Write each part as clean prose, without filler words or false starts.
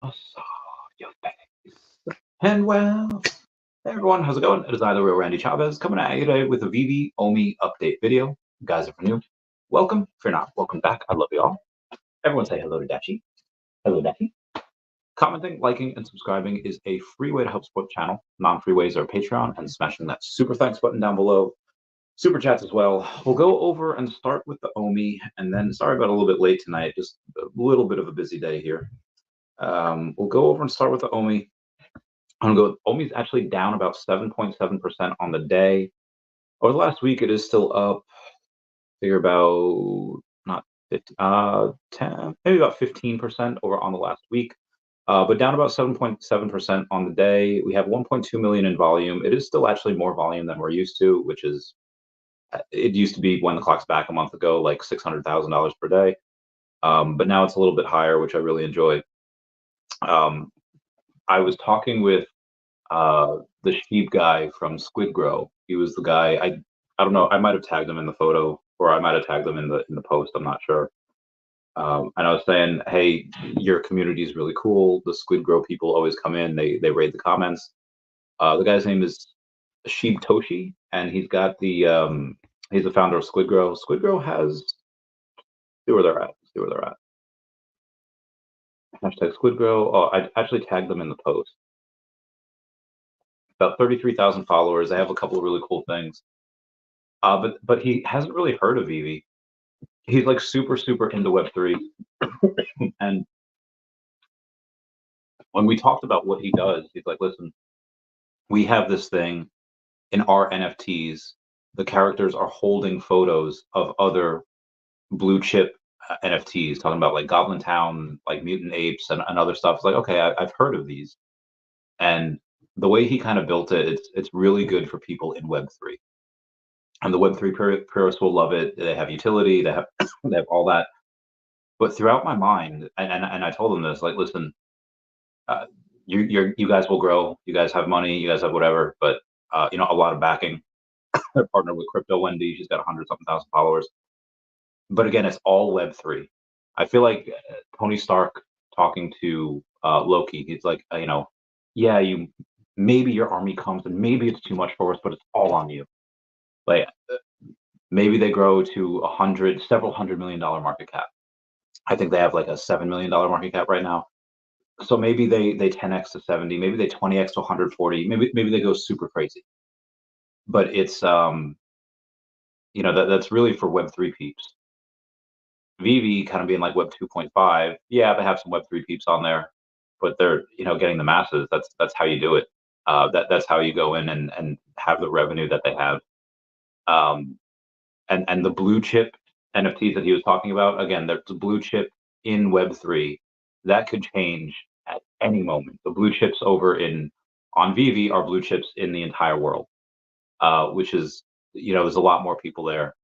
I saw your face. And well, hey everyone, how's it going? It is I, the real Randy Chavez, coming at you today with a Veve OMI update video. Guys, if you're new, welcome. If you're not, welcome back. I love you all. Everyone say hello to Dachi. Hello, Dachi. Commenting, liking, and subscribing is a free way to help support the channel. Non-free ways are Patreon and smashing that super thanks button down below. Super chats as well. We'll go over and start with the OMI, and then sorry about a little bit late tonight, just a little bit of a busy day here. We'll go over and start with the OMI. I'm going to go. OMI is actually down about 7.7% on the day. Over the last week, it is still up. Figure about not 50, 10, maybe about 15% over on the last week, but down about 7.7% on the day. We have 1.2 million in volume. It is still actually more volume than we're used to, which is it used to be when the clock's back a month ago, like $600,000 per day. But now it's a little bit higher, which I really enjoy. I was talking with the sheep guy from Squid Grow. He was the guy. I don't know. I might have tagged him in the photo, or I might have tagged him in the post. I'm not sure. And I was saying, hey, your community is really cool. The Squid Grow people always come in. They raid the comments. The guy's name is Sheep Toshi, and he's got the he's the founder of Squid Grow. Squid Grow has see where they're at. See where they're at. Hashtag Squid Grow. Oh, I actually tagged them in the post. About 33,000 followers. They have a couple of really cool things. But he hasn't really heard of Veve. He's like super into Web3. And when we talked about what he does, he's like, listen, we have this thing in our NFTs. The characters are holding photos of other blue chip NFTs, talking about like Goblin Town, like Mutant Apes, and other stuff. It's like, okay, I've heard of these. And the way he kind of built it, it's really good for people in Web3. And the Web3 purists will love it. They have utility, they have they have all that. But throughout my mind, and I told them this, like, listen, uh, you guys will grow, you guys have money, you guys have whatever, but a lot of backing. They're partnered with Crypto Wendy. She's got 100-something thousand followers. But again, it's all Web3. I feel like Tony Stark talking to Loki. He's like, yeah, you maybe your army comes and maybe it's too much for us, but it's all on you. Like maybe they grow to several $100 million market cap. I think they have like a $7 million market cap right now. So maybe they 10x to 70, maybe they 20x to 140, maybe they go super crazy. But it's that's really for Web3 peeps. Veve kind of being like Web 2.5. Yeah, they have some Web3 peeps on there, but they're getting the masses. That's how you do it. That's how you go in and have the revenue that they have. And the blue chip NFTs that he was talking about, again, there's the blue chip in Web3 that could change at any moment. The blue chips over on Veve are blue chips in the entire world, which is there's a lot more people there.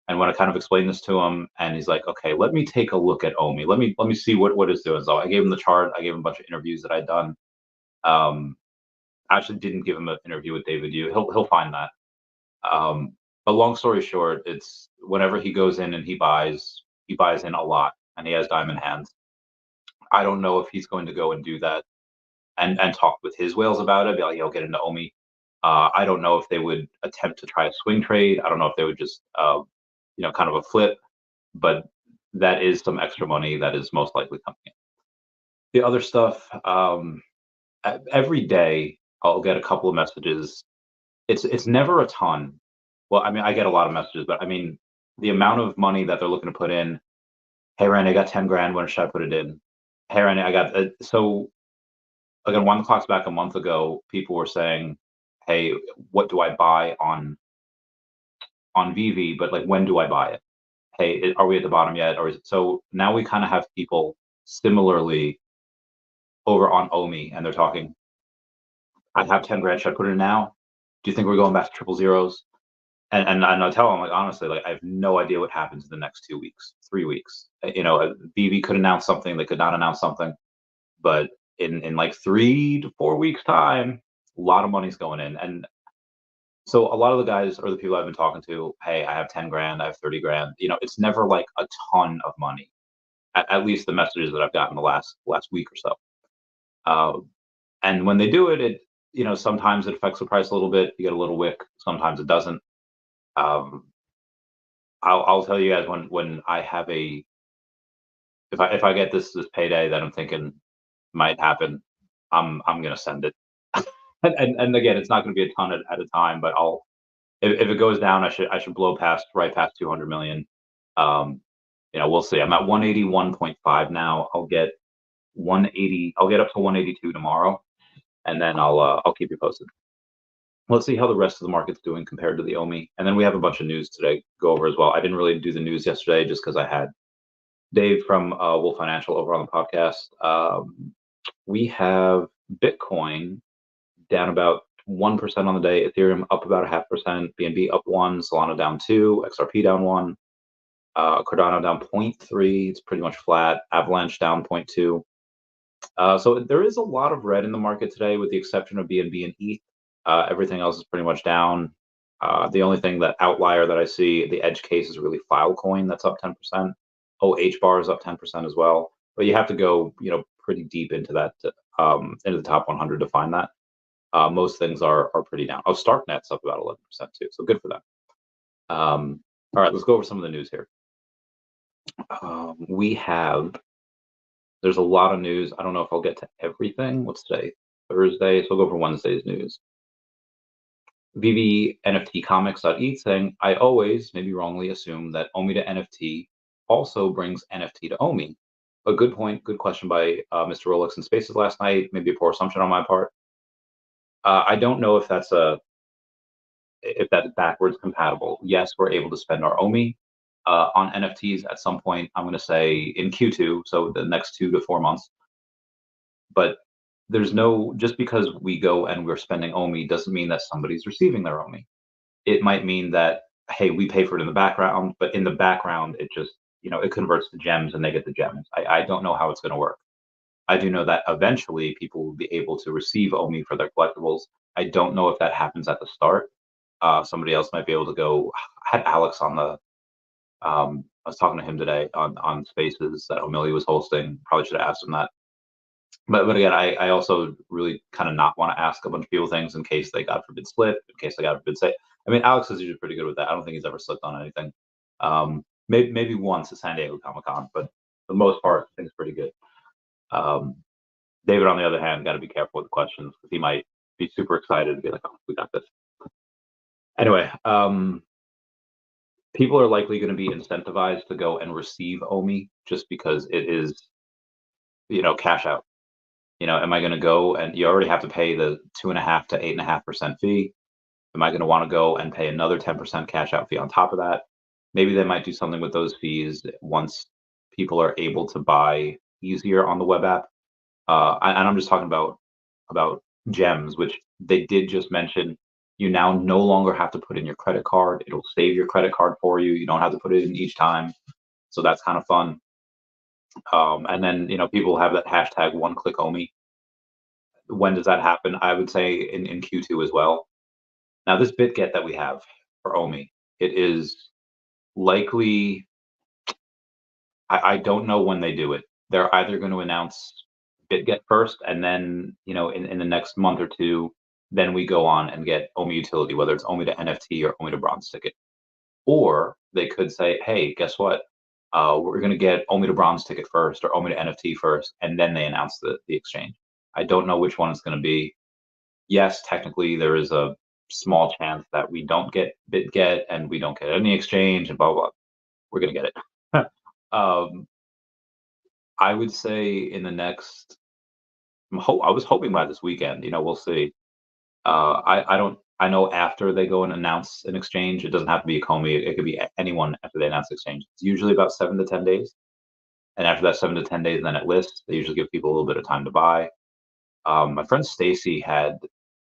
And when I kind of explained this to him, and he's like, okay, let me take a look at OMI. Let me see what it's doing. So I gave him the chart. I gave him a bunch of interviews that I'd done. I actually didn't give him an interview with David Yu. He'll find that. But long story short, it's whenever he goes in and he buys in a lot, and he has diamond hands. I don't know if he's going to go and do that and talk with his whales about it. Be like, get into OMI. I don't know if they would attempt to try a swing trade. I don't know if they would just kind of a flip, but that is some extra money that is most likely coming in. The other stuff, every day I'll get a couple of messages. It's never a ton. Well, I mean, I get a lot of messages, but I mean, the amount of money that they're looking to put in. Hey, Randy, I got 10 grand. When should I put it in? Hey, Randy, I got so again, when the clock's back a month ago, people were saying, hey, what do I buy on Veve? But like, when do I buy it? Hey, are we at the bottom yet? Or is it so now we kind of have people similarly over on OMI, and they're talking, I have 10 grand, should I put it in now? Do you think we're going back to triple zeros? And I tell them, like, honestly, like, I have no idea what happens in the next 2 weeks, 3 weeks. Veve could announce something, they could not announce something, but in like 3 to 4 weeks time, a lot of money's going in. And so a lot of the guys or the people I've been talking to, hey, I have 10 grand, I have 30 grand. It's never like a ton of money. At least the messages that I've gotten the last week or so. Uh, and when they do it, sometimes it affects the price a little bit. You get a little wick. Sometimes it doesn't. Um, I'll tell you guys when I have if I get this payday that I'm thinking might happen, I'm gonna send it. And again, it's not gonna be a ton at a time, but if it goes down, I should blow right past 200 million. Um, we'll see. I'm at 181.5 now. I'll get 180. I'll get up to 182 tomorrow, and then I'll keep you posted. Let's see how the rest of the market's doing compared to the OMI, and then we have a bunch of news today to go over as well. I didn't really do the news yesterday just because I had Dave from Wolf Financial over on the podcast. We have Bitcoin down about 1% on the day, Ethereum up about 0.5%, BNB up 1, Solana down 2, XRP down 1, Cardano down 0.3. It's pretty much flat. Avalanche down 0.2. So there is a lot of red in the market today, with the exception of BNB and ETH. Everything else is pretty much down. The only thing that outlier that I see, the edge case, is really Filecoin. That's up 10%. OH bar is up 10% as well. But you have to go, pretty deep into that, into the top 100 to find that. Most things are pretty down. Oh, StarkNet's up about 11% too, so good for them. All right, let's go over some of the news here. There's a lot of news. I don't know if I'll get to everything. What's today? Thursday, so we'll go for Wednesday's news. Veve NFT Comics.eth saying, I always, maybe wrongly, assume that OMI to NFT also brings NFT to OMI. A good point, good question by Mr. Rolex in Spaces last night. Maybe a poor assumption on my part. I don't know if that's backwards compatible. Yes, we're able to spend our OMI on NFTs at some point. I'm going to say in Q2, so the next 2 to 4 months. But just because we go and we're spending OMI doesn't mean that somebody's receiving their OMI. It might mean that, hey, we pay for it in the background, but in the background, it just, it converts to gems and they get the gems. I don't know how it's going to work. I do know that eventually people will be able to receive OMI for their collectibles. I don't know if that happens at the start. Somebody else might be able to go. I had Alex on the. I was talking to him today on Spaces that O'Malley was hosting. Probably should have asked him that. But again, I also really kind of not want to ask a bunch of people things in case they, God forbid, slip. In case they, God forbid, say. I mean, Alex is usually pretty good with that. I don't think he's ever slipped on anything. Maybe once at San Diego Comic-Con, but for the most part, I think it's pretty good. David, on the other hand, got to be careful with the questions because he might be super excited and be like, "Oh, we got this." Anyway, people are likely going to be incentivized to go and receive OMI just because it is, cash out. Am I going to go and you already have to pay the 2.5% to 8.5% fee? Am I going to want to go and pay another 10% cash out fee on top of that? Maybe they might do something with those fees once people are able to buy easier on the web app. And I'm just talking about gems, which they did just mention. You now no longer have to put in your credit card. It'll save your credit card for you. You don't have to put it in each time. So that's kind of fun. And then, people have that hashtag one-click OMI. When does that happen? I would say in Q2 as well. Now, this BitGet that we have for OMI, it is likely, I don't know when they do it. They're either going to announce BitGet first, and then, in the next month or two, then we go on and get OMI utility, whether it's OMI to NFT or OMI to bronze ticket. Or they could say, hey, guess what? We're going to get OMI to bronze ticket first or OMI to NFT first, and then they announce the exchange. I don't know which one it's going to be. Yes, technically there is a small chance that we don't get BitGet and we don't get any exchange and blah, blah, blah. We're going to get it. I would say in the next, I was hoping by this weekend, we'll see. I know after they go and announce an exchange, it doesn't have to be a Comey. It could be anyone after they announce the exchange. It's usually about 7 to 10 days. And after that 7 to 10 days, then it lists. They usually give people a little bit of time to buy. My friend Stacy had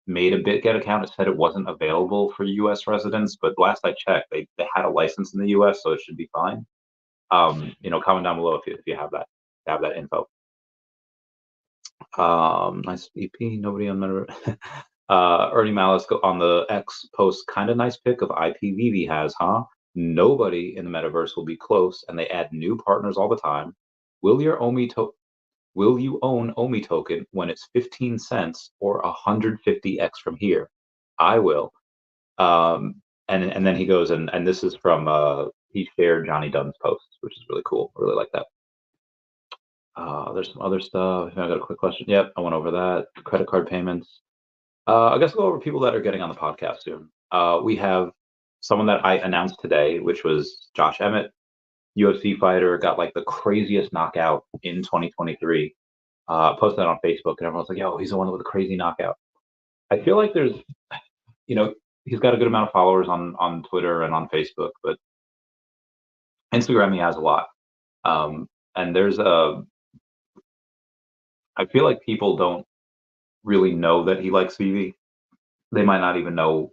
made a BitGet account. It said it wasn't available for U.S. residents, but last I checked, they had a license in the U.S., so it should be fine. Comment down below if you have that info. Nice EP. Nobody on the Ernie Malice on the X post kind of nice pic of IPVV has, huh? Nobody in the metaverse will be close, and they add new partners all the time. Will your OMI Will you own OMI token when it's 15 cents or 150x from here? I will. And then he goes and this is from he shared Johnny Dunn's posts, which is really cool. I really like that. There's some other stuff. I got a quick question. Yep, I went over that. Credit card payments. I guess I'll go over people that are getting on the podcast soon. We have someone that I announced today, which was Josh Emmett, UFC fighter, got like the craziest knockout in 2023. Posted that on Facebook, and everyone's like, "Yo, he's the one with the crazy knockout." I feel like there's, you know, he's got a good amount of followers on Twitter and on Facebook, but Instagram he has a lot. And there's a, I feel like people don't really know that he likes Veve. They might not even know,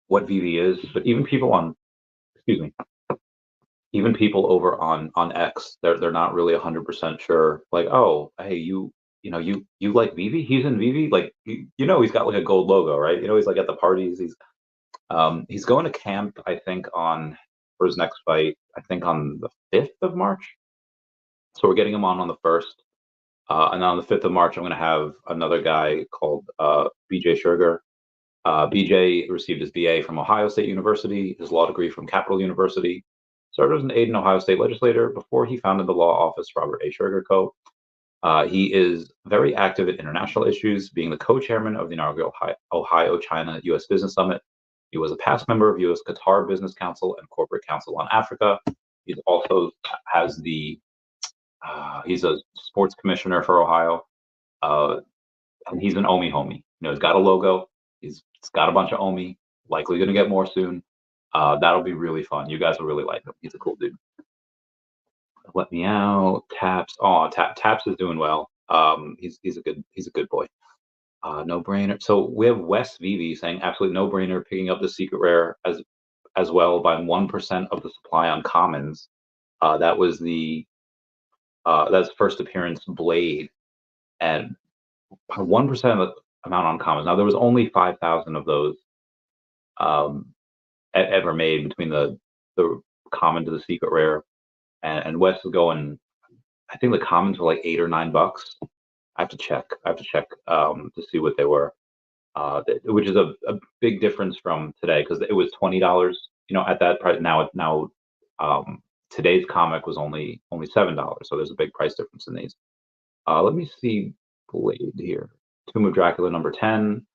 what Veve is, but even people on, excuse me, even people over on X, they're not really 100% sure. Like, oh, hey, you like Veve? He's in Veve. Like, he's got like a gold logo, right? He's like at the parties. He's going to camp, I think, for his next fight. I think on the 5th of March. So we're getting him on the 1st. And on the 5th of March, I'm going to have another guy called BJ Sugar. BJ received his BA from Ohio State University, his law degree from Capital University, served as an aide in Ohio State legislator before he founded the law office Robert A. Sugar Co. He is very active in international issues, being the co-chairman of the inaugural Ohio-China-U.S. Business Summit. He was a past member of U.S. Qatar Business Council and Corporate Council on Africa. He also has he's a sports commissioner for Ohio, and he's an OMI homie. He's got a logo. He's got a bunch of OMI. Likely going to get more soon. That'll be really fun. You guys will really like him. He's a cool dude. Let me out. Taps. Oh, Taps is doing well. He's a good boy. No brainer. So we have Wes Veve saying absolute no brainer, picking up the secret rare as well by 1% of the supply on commons. That was that's first appearance Blade, and 1% of the amount on commons. Now there was only 5,000 of those ever made between the common to the secret rare, and Wes is going. I think the commons were like $8 or $9. I have to check to see what they were, which is a big difference from today because it was $20. At that price. Now, today's comic was only $7. So there's a big price difference in these. Let me see Blade here. Tomb of Dracula number 10.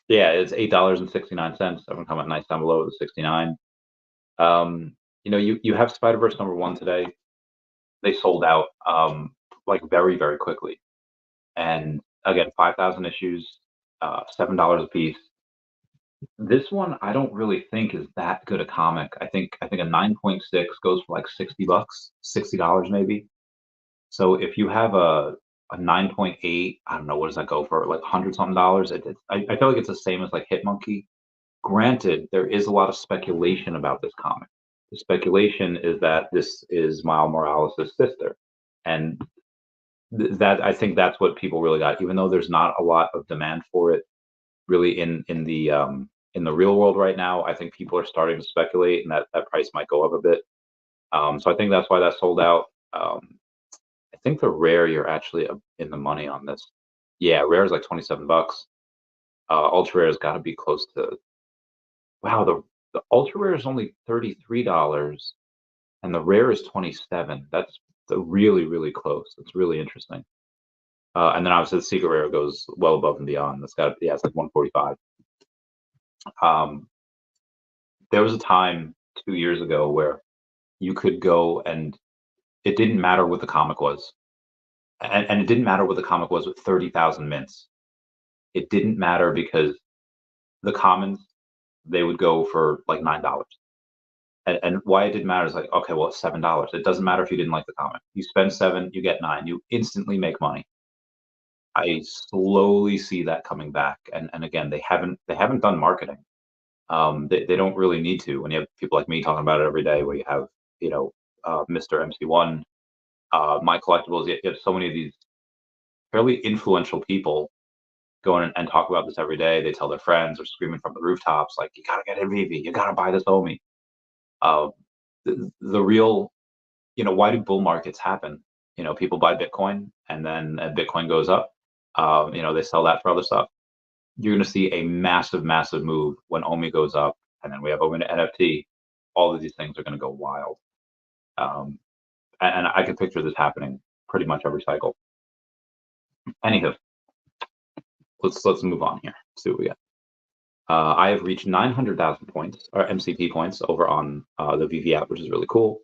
Yeah, it's $8.69. Everyone comment nice down below the 69. You have Spider-Verse number 1 today. They sold out like very, very quickly. And again, 5,000 issues, $7 a piece. This one I don't really think is that good a comic. I think a 9.6 goes for like $60, $60 maybe. So if you have a 9.8, I don't know, what does that go for? Like 100 something dollars. I feel like it's the same as like Hitmonkey. Granted, there is a lot of speculation about this comic. The speculation is that this is Miles Morales' sister, and that I think that's what people really got. Even though there's not a lot of demand for it, really in the real world right now, I think people are starting to speculate, and that price might go up a bit. So I think that's why that sold out. I think the rare you're actually in the money on this. Yeah, rare is like $27. Ultra rare has got to be close to. Wow, the ultra rare is only $33, and the rare is 27. That's really, really close. It's really interesting. And then obviously the secret rare goes well above and beyond. It's it's like 145. There was a time 2 years ago where you could go and it didn't matter what the comic was, and it didn't matter what the comic was with 30,000 mints. It didn't matter because the commons, they would go for like $9. And why it didn't matter is like, okay, well, it's $7. It doesn't matter if you didn't like the comic. You spend 7, you get 9. You instantly make money. I slowly see that coming back, and again, they haven't done marketing. They don't really need to. When you have people like me talking about it every day, where you have Mr. MC1, My Collectibles, you have so many of these fairly influential people going and talk about this every day. They tell their friends or screaming from the rooftops, like, you gotta get in Veve, you gotta buy this OMI. The real, why do bull markets happen? People buy Bitcoin, and then Bitcoin goes up. They sell that for other stuff. You're going to see a massive, massive move when OMI goes up, and then we have OMI to NFT. All of these things are going to go wild. And I can picture this happening pretty much every cycle. Anywho, let's move on here. Let's see what we got. I have reached 900,000 points, or MCP points, over on the Veve app, which is really cool.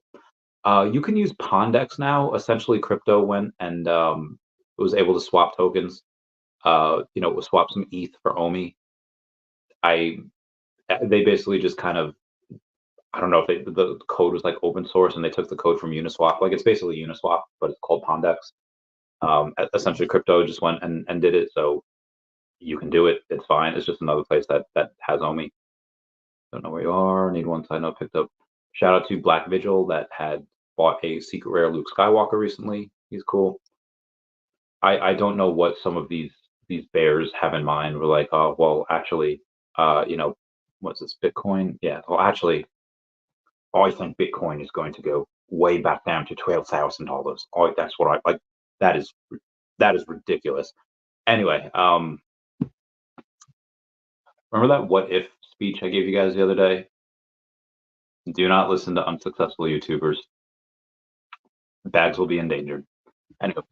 You can use Pondex now. Essentially, crypto went and it was able to swap tokens. Swap some ETH for OMI. They basically just kind of, I don't know if the code was like open source and they took the code from Uniswap. Like, it's basically Uniswap, but it's called Pondex. Essentially, crypto just went and did it. So you can do it. It's fine. It's just another place that has OMI. Don't know where you are. Need one side note picked up. Shout out to Black Vigil that had bought a secret rare Luke Skywalker recently. He's cool. I don't know what some of these bears have in mind. We're like, oh, well, actually, what's this, Bitcoin? Yeah. Well, actually, I think Bitcoin is going to go way back down to $12,000. Oh, that's what I like. That is ridiculous. Anyway, remember that what if speech I gave you guys the other day? Do not listen to unsuccessful YouTubers. Bags will be endangered. Anyway,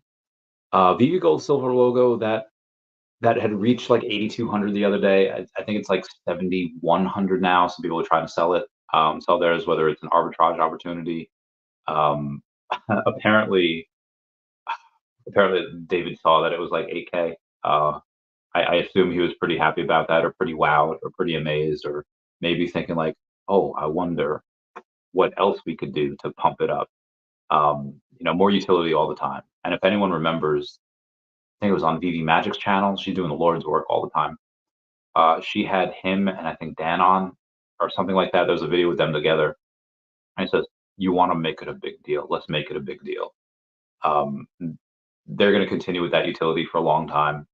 Veve Gold Silver logo that had reached like 8,200 the other day. I think it's like 7,100 now. Some people are trying to sell it. Sell theirs, whether it's an arbitrage opportunity. Apparently David saw that it was like 8K. I assume he was pretty happy about that, or pretty wowed, or pretty amazed, or maybe thinking like, oh, I wonder what else we could do to pump it up. More utility all the time. And if anyone remembers, I think it was on Veve Magic's channel. She's doing the Lord's work all the time. She had him and I think Dan on, or something like that. There's a video with them together. And he says, you want to make it a big deal. Let's make it a big deal. They're going to continue with that utility for a long time.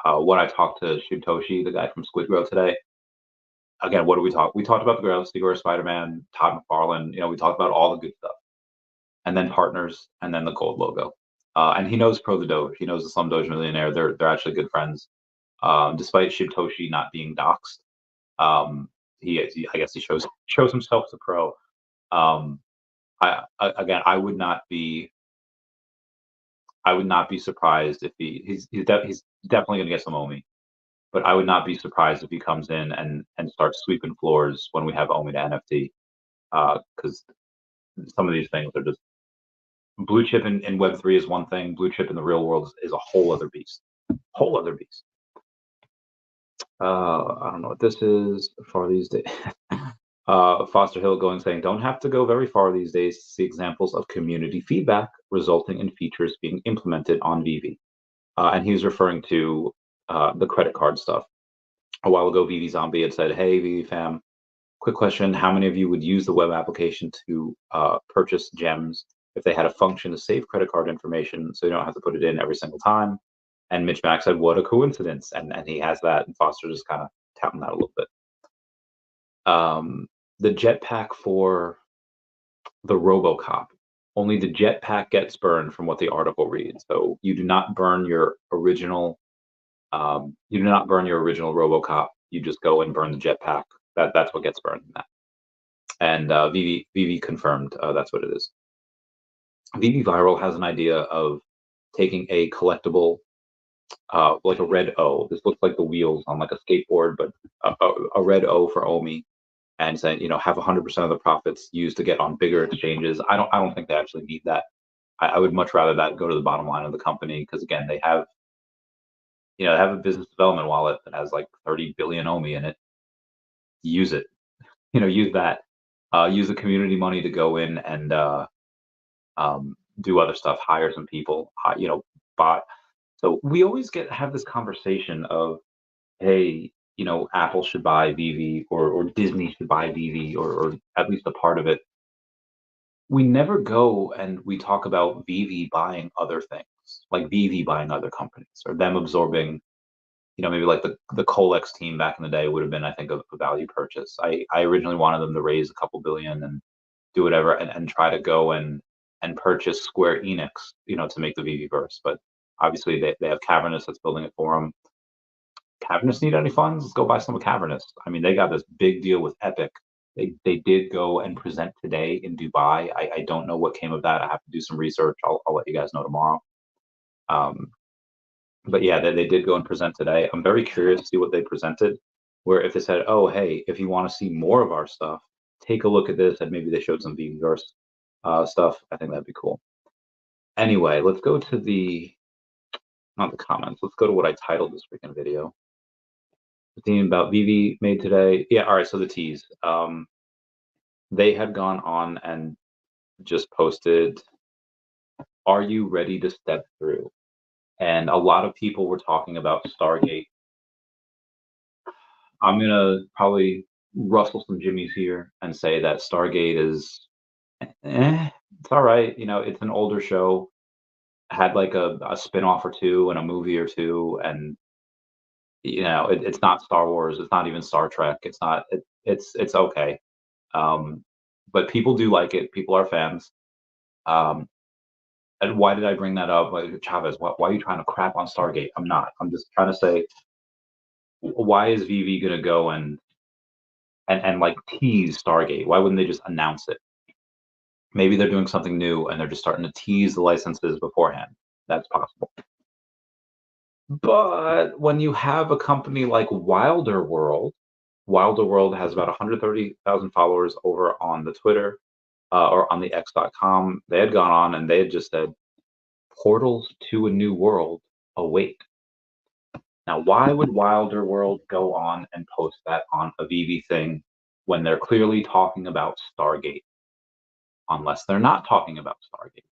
When I talked to Shutoshi, the guy from Squid Grow today, again, what did we talk? We talked about the Grow, Igor, Spider-Man, Todd McFarlane. We talked about all the good stuff. And then partners, and then the gold logo. And he knows Pro the Doge. He knows the Slum Doge Millionaire. They're actually good friends. Despite Shutoshi not being doxxed, I guess he shows himself as a pro. I would not be surprised if he's definitely going to get some OMI, but I would not be surprised if he comes in and starts sweeping floors when we have OMI to NFT, because some of these things are just blue chip in Web3 is one thing. Blue chip in the real world is a whole other beast. I don't know what this is. Far these days. Foster Hill saying, don't have to go very far these days to see examples of community feedback resulting in features being implemented on Veve. And he was referring to the credit card stuff. A while ago, Veve Zombie had said, hey, Veve fam, quick question. How many of you would use the web application to purchase gems if they had a function to save credit card information so you don't have to put it in every single time? And Mitch Mack said, what a coincidence. And he has that, and Foster just kind of touting that a little bit. The jetpack for the RoboCop, only the jetpack gets burned from what the article reads. So you do not burn your original RoboCop. You just go and burn the jetpack. That's what gets burned in that. And Veve confirmed that's what it is. Veve Viral has an idea of taking a collectible, like a red O. This looks like the wheels on like a skateboard, but a red O for OMI, and saying, have 100% of the profits used to get on bigger exchanges. I don't think they actually need that. I would much rather that go to the bottom line of the company, because again, they have a business development wallet that has like 30 billion OMI in it. Use it. Use that. Use the community money to go in and do other stuff. Hire some people. Buy. So we always have this conversation of, hey, Apple should buy Veve, or Disney should buy Veve, or at least a part of it. We never go and we talk about Veve buying other things, like Veve buying other companies, or them absorbing, maybe like the Colex team back in the day would have been, I think, a value purchase. I originally wanted them to raise a couple billion and do whatever, and try to go and and purchase Square Enix, to make the Veveverse. But obviously they have Cavernous that's building it for them. Cavernous need any funds? Let's go buy some of Cavernous. I mean, they got this big deal with Epic. They did go and present today in Dubai. I don't know what came of that. I have to do some research. I'll let you guys know tomorrow. Um, but yeah, they did go and present today. I'm very curious to see what they presented. Where if they said, "Oh, hey, if you want to see more of our stuff, take a look at this," and maybe they showed some Veveverse stuff. I think that'd be cool. Anyway, let's go to not the comments. Let's go to what I titled this freaking video. The theme about Veve made today. Yeah, all right. So the tease. They had gone on and just posted, "Are you ready to step through?" And a lot of people were talking about Stargate. I'm gonna probably rustle some jimmies here and say that Stargate is, it's all right. It's an older show. Had like a spin-off or two and a movie or two, and it's not Star Wars. It's not even Star Trek. It's not. It's okay. Um, but people do like it. People are fans. Um, and why did I bring that up? Like, Chavez, why are you trying to crap on Stargate? I'm not. I'm just trying to say, why is Veve gonna go and like tease Stargate? Why wouldn't they just announce it? Maybe they're doing something new and they're just starting to tease the licenses beforehand. That's possible. But when you have a company like Wilder World has about 130,000 followers over on the Twitter or on the X.com. They had gone on and they had just said, "Portals to a new world await." Now, why would Wilder World go on and post that on a Veve thing when they're clearly talking about Stargate? Unless they're not talking about Stargate.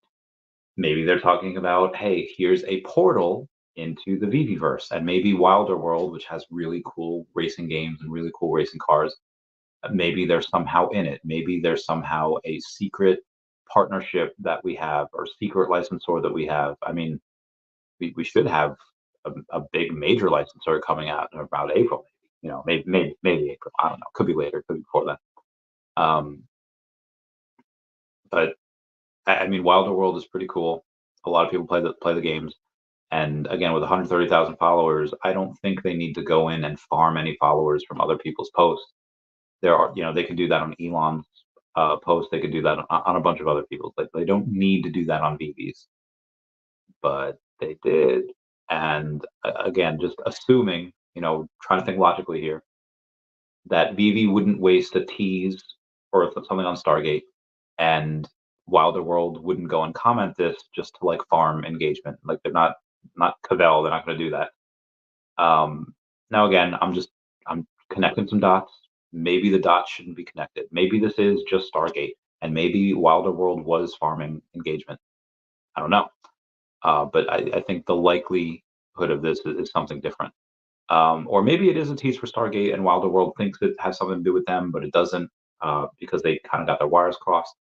Maybe they're talking about, hey, here's a portal into the Veveverse, and maybe Wilder World, which has really cool racing games and really cool racing cars, maybe they're somehow in it. Maybe there's somehow a secret partnership that we have, or secret licensor that we have. I mean, we should have a big major licensor coming out in about April, maybe April. I don't know. Could be later. Could be before that. But I mean, Wilder World is pretty cool. A lot of people play the games, and again, with 130,000 followers, I don't think they need to go in and farm any followers from other people's posts. They can do that on Elon's post. They could do that on a bunch of other people's. Like, they don't need to do that on Veve's, but they did. And again, just assuming, trying to think logically here, that Veve wouldn't waste a tease or something on Stargate, and Wilder World wouldn't go and comment this just to like farm engagement. Like, they're not Cavell. They're not going to do that. Now again, I'm connecting some dots. Maybe the dots shouldn't be connected. Maybe this is just Stargate, and maybe Wilder World was farming engagement. I don't know. But I think the likelihood of this is something different. Or maybe it is a tease for Stargate, and Wilder World thinks it has something to do with them, but it doesn't, because they kind of got their wires crossed.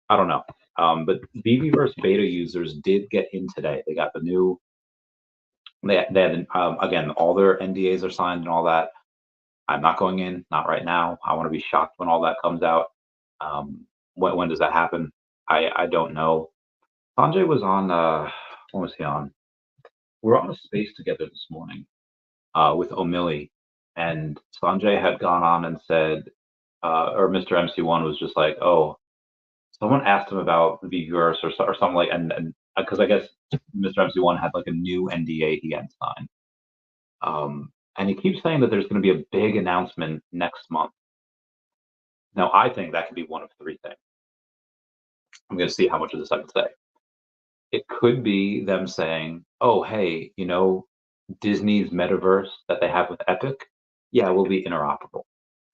I don't know. But Veveverse beta users did get in today. They got the new. They had again, all their NDAs are signed and all that. I'm not going in, not right now. I want to be shocked when all that comes out. When does that happen? I don't know. Sanjay was on. When was he on? We're on a space together this morning with OMI, and Sanjay had gone on and said, or Mr. MC1 was just like, "Oh, someone asked him about the Veveverse or something like," and because I guess Mr. MC1 had like a new NDA he had signed. And he keeps saying that there's going to be a big announcement next month. Now, I think that could be one of three things. I'm going to see how much of this I can say. It could be them saying, "Oh, hey, Disney's metaverse that they have with Epic, yeah, will be interoperable."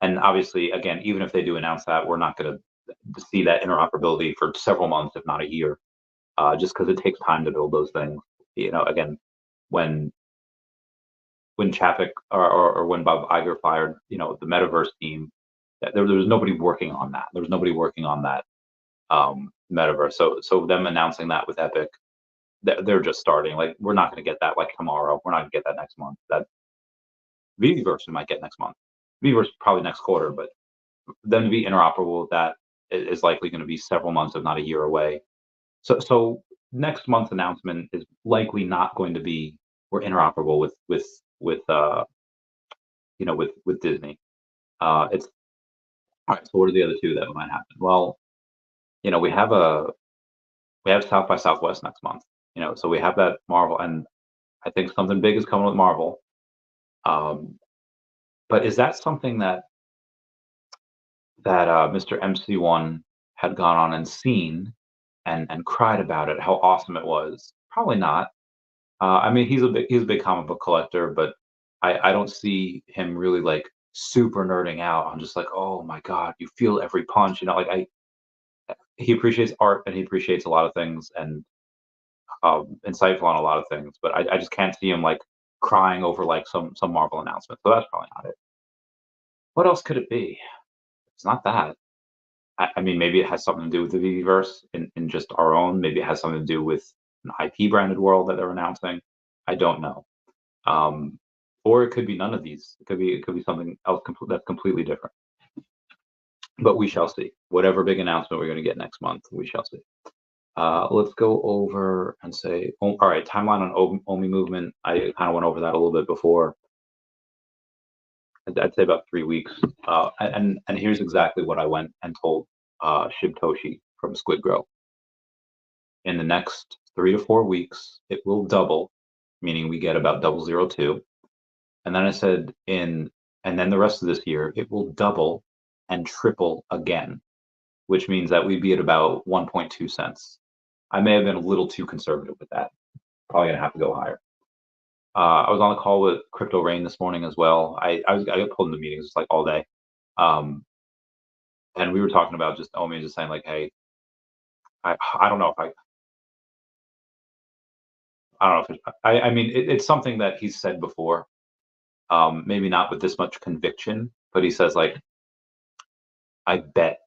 And obviously, again, even if they do announce that, we're not going to see that interoperability for several months, if not a year, just because it takes time to build those things. Again, when Chapek or when Bob Iger fired, the metaverse team, there was nobody working on that. There was nobody working on that metaverse. So them announcing that with Epic, they're just starting. Like, we're not going to get that like tomorrow. We're not going to get that next month. That Veveverse we might get next month. Veveverse probably next quarter, but them to be interoperable with that is likely going to be several months, if not a year away. So next month's announcement is likely not going to be we're interoperable with with Disney. It's all right. So what are the other two that might happen? Well, you know, we have South by Southwest next month. So we have that Marvel, and I think something big is coming with Marvel. Um, but is that something that Mr. MC1 had gone on and seen and cried about it, how awesome it was? Probably not. I mean, he's a big comic book collector, but I don't see him really like super nerding out on just like, oh my god, you feel every punch. Like he appreciates art and he appreciates a lot of things and insightful on a lot of things, but I just can't see him like crying over like some Marvel announcement. So that's probably not it. What else could it be? It's not that. I mean, maybe it has something to do with the Veveverse in just our own. Maybe it has something to do with an IP branded world that they're announcing. I don't know. Um, or it could be none of these. It could be something else that's completely different. But we shall see. Whatever big announcement we're going to get next month, we shall see. Let's go over and say, all right, timeline on OMI movement. I kind of went over that a little bit before. I'd say about 3 weeks. And here's exactly what I went and told Shibtoshi from Squid Grow. In the next 3 to 4 weeks, it will double, meaning we get about 0.002. And then I said and then the rest of this year, it will double and triple again, which means that we'd be at about 1.2 cents. I may have been a little too conservative with that. Probably gonna have to go higher. I was on the call with Crypto Rain this morning as well. I got pulled into meetings just like all day, um, and we were talking about just Omi just saying like, hey, I don't know if I don't know if I mean it's something that he's said before, maybe not with this much conviction, but he says like, I bet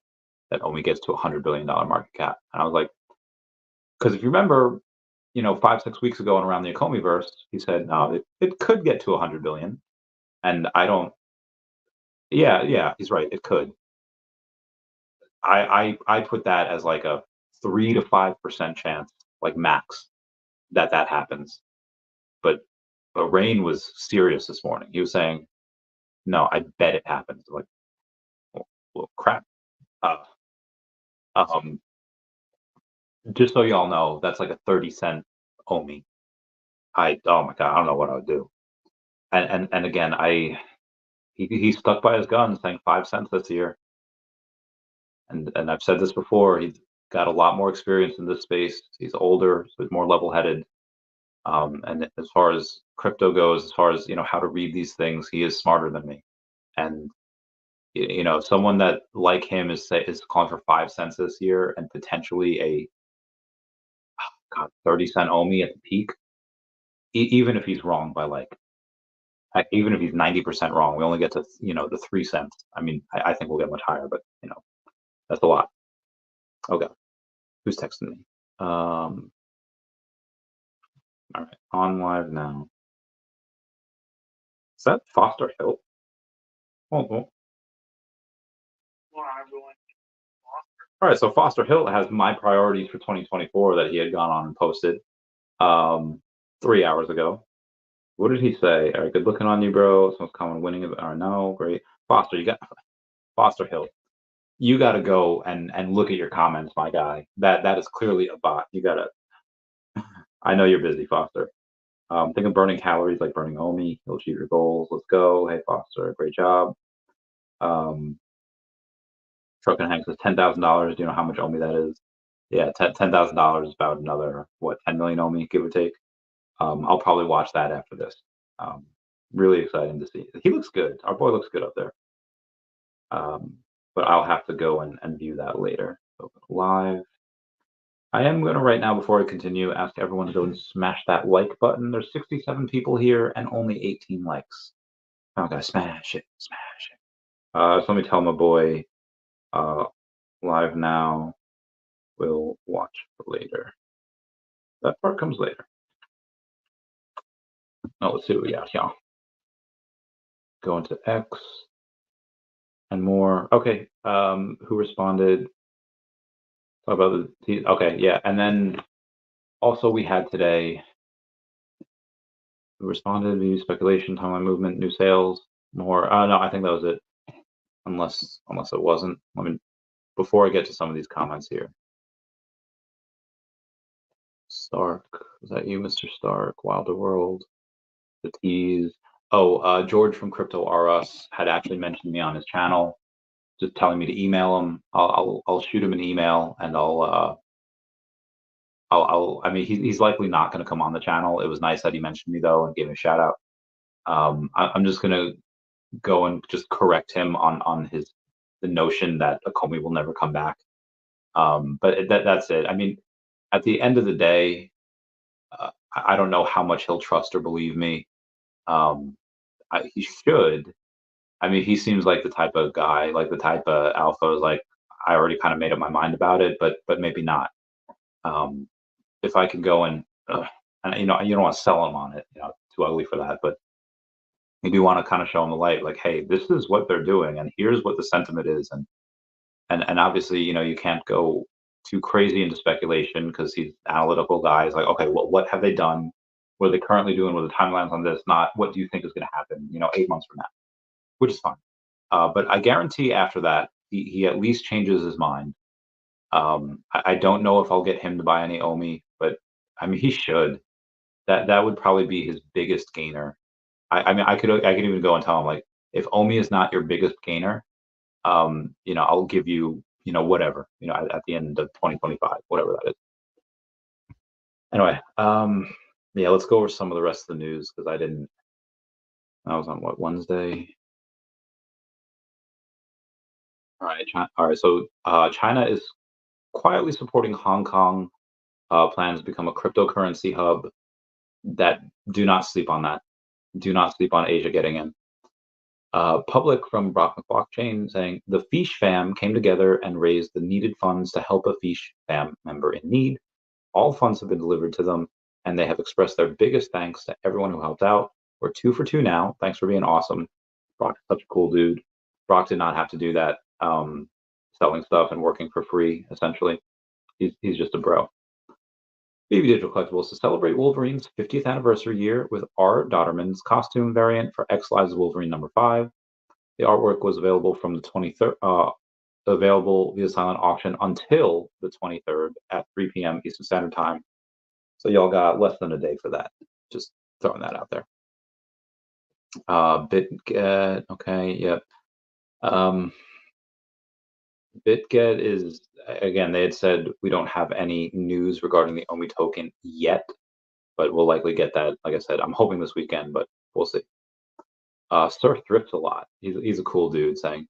that Omi gets to $100 billion market cap, and I was like, because if you remember, 5 6 weeks ago and around the Ecomiverse, he said no, it could get to 100 billion, and I don't. Yeah, yeah, he's right. It could. I put that as like a 3 to 5% chance, like max, that happens. But Rain was serious this morning. He was saying, "No, I bet it happens." Like, well, crap. Uh, um, just so y'all know, that's like a 30 cent OMI. Oh my god, I don't know what I would do. And again, he stuck by his guns, saying 5 cents this year. And I've said this before. He's got a lot more experience in this space. He's older, so he's more level-headed. And as far as crypto goes, as far as how to read these things, he is smarter than me. And someone that like him is calling for 5 cents this year and potentially a 30 cent OMI at the peak. Even if he's wrong by like, even if he's 90% wrong, we only get to the 3 cents. I mean, I think we'll get much higher, but that's a lot. Okay, who's texting me? All right, on live now. Is that Foster Hill? Oh. All right, so Foster Hill has my priorities for 2024 that he had gone on and posted 3 hours ago. What did he say? All right, good looking on you, bro. Someone's coming winning it. Or no, great. Foster Hill. You got to go and look at your comments, my guy. That is clearly a bot. You got to. I know you're busy, Foster. Think of burning calories like burning OMI. You'll achieve your goals. Let's go. Hey, Foster, great job. Truck and Hank says $10,000. Do you know how much OMI that is? Yeah, $10,000 is about another 10 million OMI, give or take. I'll probably watch that after this. Really exciting to see. He looks good. Our boy looks good up there. But I'll have to go and view that later. Open live. I am going to right now, before I continue, ask everyone to go and smash that like button. There's 67 people here and only 18 likes. I'm going to smash it, smash it. So let me tell my boy, live now. We'll watch later. That part comes later. Now let's see what we got here. Go into X and more. Okay. Who responded? Talk about okay, yeah, and then also we had today responded, new speculation, timeline movement, new sales, more. No, I think that was it. Unless it wasn't. Let me before I get to some of these comments here. Stark, is that you, Mr. Stark? Wilder World, the tease. Oh, George from Crypto R Us had actually mentioned me on his channel, just telling me to email him. I'll shoot him an email and I mean, he's likely not going to come on the channel. It was nice that he mentioned me though and gave me a shout out. I'm just gonna go and just correct him on the notion that a Comey will never come back. But that's it. I mean, at the end of the day, I don't know how much he'll trust or believe me. Um, he should. I mean, he seems like the type of guy, like the type of alpha is like, I already kind of made up my mind about it, but maybe not. Um, if I can go and you don't want to sell him on it, too ugly for that, but you do want to kind of show him the light, like, hey, this is what they're doing, and here's what the sentiment is, and obviously, you can't go too crazy into speculation because he's analytical guy. He's like, okay, well, what have they done? What are they currently doing? What are the timelines on this? Not what do you think is going to happen, 8 months from now, which is fine. But I guarantee after that, he at least changes his mind. I don't know if I'll get him to buy any OMI, but I mean, he should. That would probably be his biggest gainer. I mean, I could even go and tell him like, if OMI is not your biggest gainer, I'll give you, whatever, at the end of 2025, whatever that is. Anyway, yeah, let's go over some of the rest of the news because I was on what, Wednesday? All right. So China is quietly supporting Hong Kong plans to become a cryptocurrency hub. That do not sleep on that. Do not sleep on Asia getting in. Public from Brock Blockchain saying the Feesh fam came together and raised the needed funds to help a Feesh fam member in need. All funds have been delivered to them, and they have expressed their biggest thanks to everyone who helped out. We're 2 for 2 now. Thanks for being awesome. Brock's such a cool dude. Brock did not have to do that, selling stuff and working for free, essentially. He's just a bro. Veve Digital Collectibles to celebrate Wolverine's 50th anniversary year with R. Dotterman's costume variant for X Lives Wolverine number 5. The artwork was available from the 23rd, available via silent auction until the 23rd at 3 p.m. Eastern Standard Time. So y'all got less than a day for that. Just throwing that out there. BitGet, okay, yep. BitGet is, again, they had said we don't have any news regarding the OMI token yet, but we'll likely get that. Like I said, I'm hoping this weekend, but we'll see. Sir Thrifts a lot. He's a cool dude saying,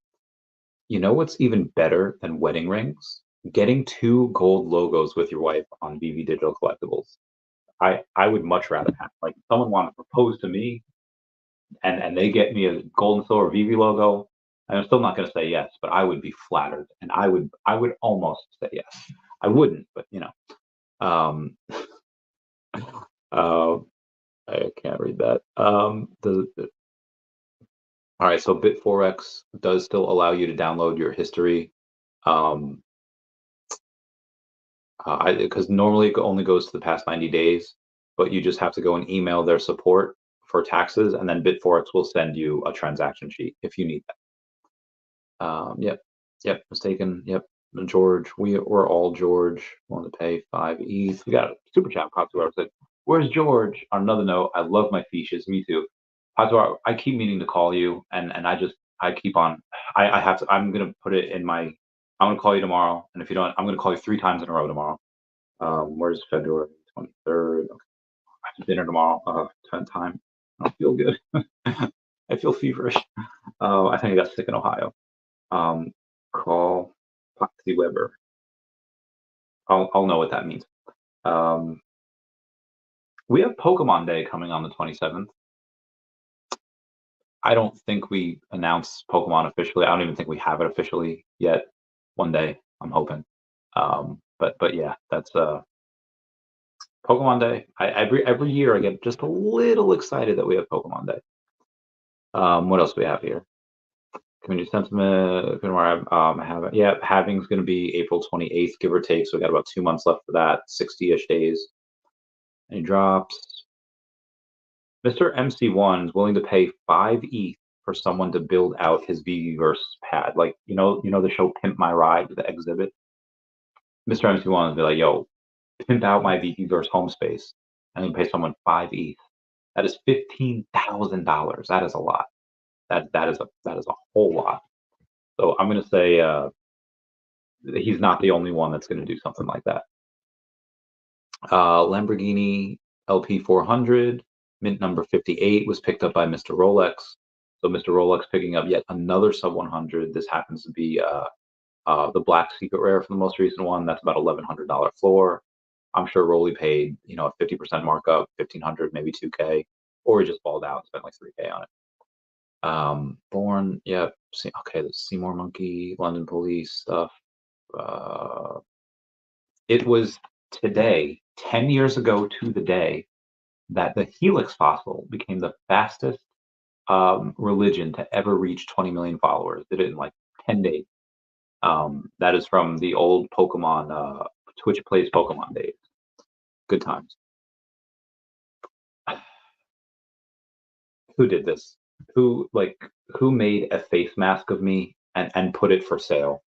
you know what's even better than wedding rings? Getting 2 gold logos with your wife on Veve Digital Collectibles. I would much rather have, like, someone want to propose to me and they get me a gold and silver Veve logo. I'm still not going to say yes, but I would be flattered, and I would almost say yes. I wouldn't, but um, uh, I can't read that. All right, so Bit4X does still allow you to download your history. Um, because normally it only goes to the past 90 days, but you just have to go and email their support for taxes, and then Bit4X will send you a transaction sheet if you need that. Yep, mistaken. Yep, George. We're all George. Want to pay 5 ETH. We got a super chat. Patuar said, "Where's George?" On another note, I love my Feeshes. Me too. Patuar, I keep meaning to call you, and I keep on. I have to. I'm gonna put it in my. I'm gonna call you tomorrow, and if you don't, I'm gonna call you 3 times in a row tomorrow. Where's February 23rd? Okay. I have dinner tomorrow. 10 time. I don't feel good. I feel feverish. I think I got sick in Ohio. Call Foxy Weber. I'll know what that means. Um, we have Pokemon Day coming on the 27th. I don't think we announced Pokemon officially. I don't even think we have it officially yet. One day, I'm hoping. But yeah, that's Pokemon Day. Every year I get just a little excited that we have Pokemon Day. What else do we have here? Community sentiment, yeah, halving's going to be April 28th, give or take. So we got about 2 months left for that, 60-ish days. Any drops? Mr. MC1 is willing to pay 5 ETH for someone to build out his Veveverse pad. Like, the show Pimp My Ride, the exhibit. Mr. MC1 would be like, yo, pimp out my Veveverse home space, and then pay someone 5 ETH. That is $15,000. That is a lot. That is a whole lot. So I'm gonna say he's not the only one that's gonna do something like that. Lamborghini LP 400, mint number 58, was picked up by Mr. Rolex. So Mr. Rolex picking up yet another sub 100. This happens to be the Black Secret Rare for the most recent one. That's about $1,100 floor. I'm sure Rolly paid, a 50% markup, 1,500, maybe 2K, or he just balled out and spent like 3K on it. Born, yep. Okay, the Seymour Monkey, London Police stuff. It was today, 10 years ago to the day, that the Helix fossil became the fastest religion to ever reach 20 million followers. Did it in like 10 days. That is from the old Pokemon, Twitch Plays Pokemon days. Good times. Who did this? Who made a face mask of me and put it for sale?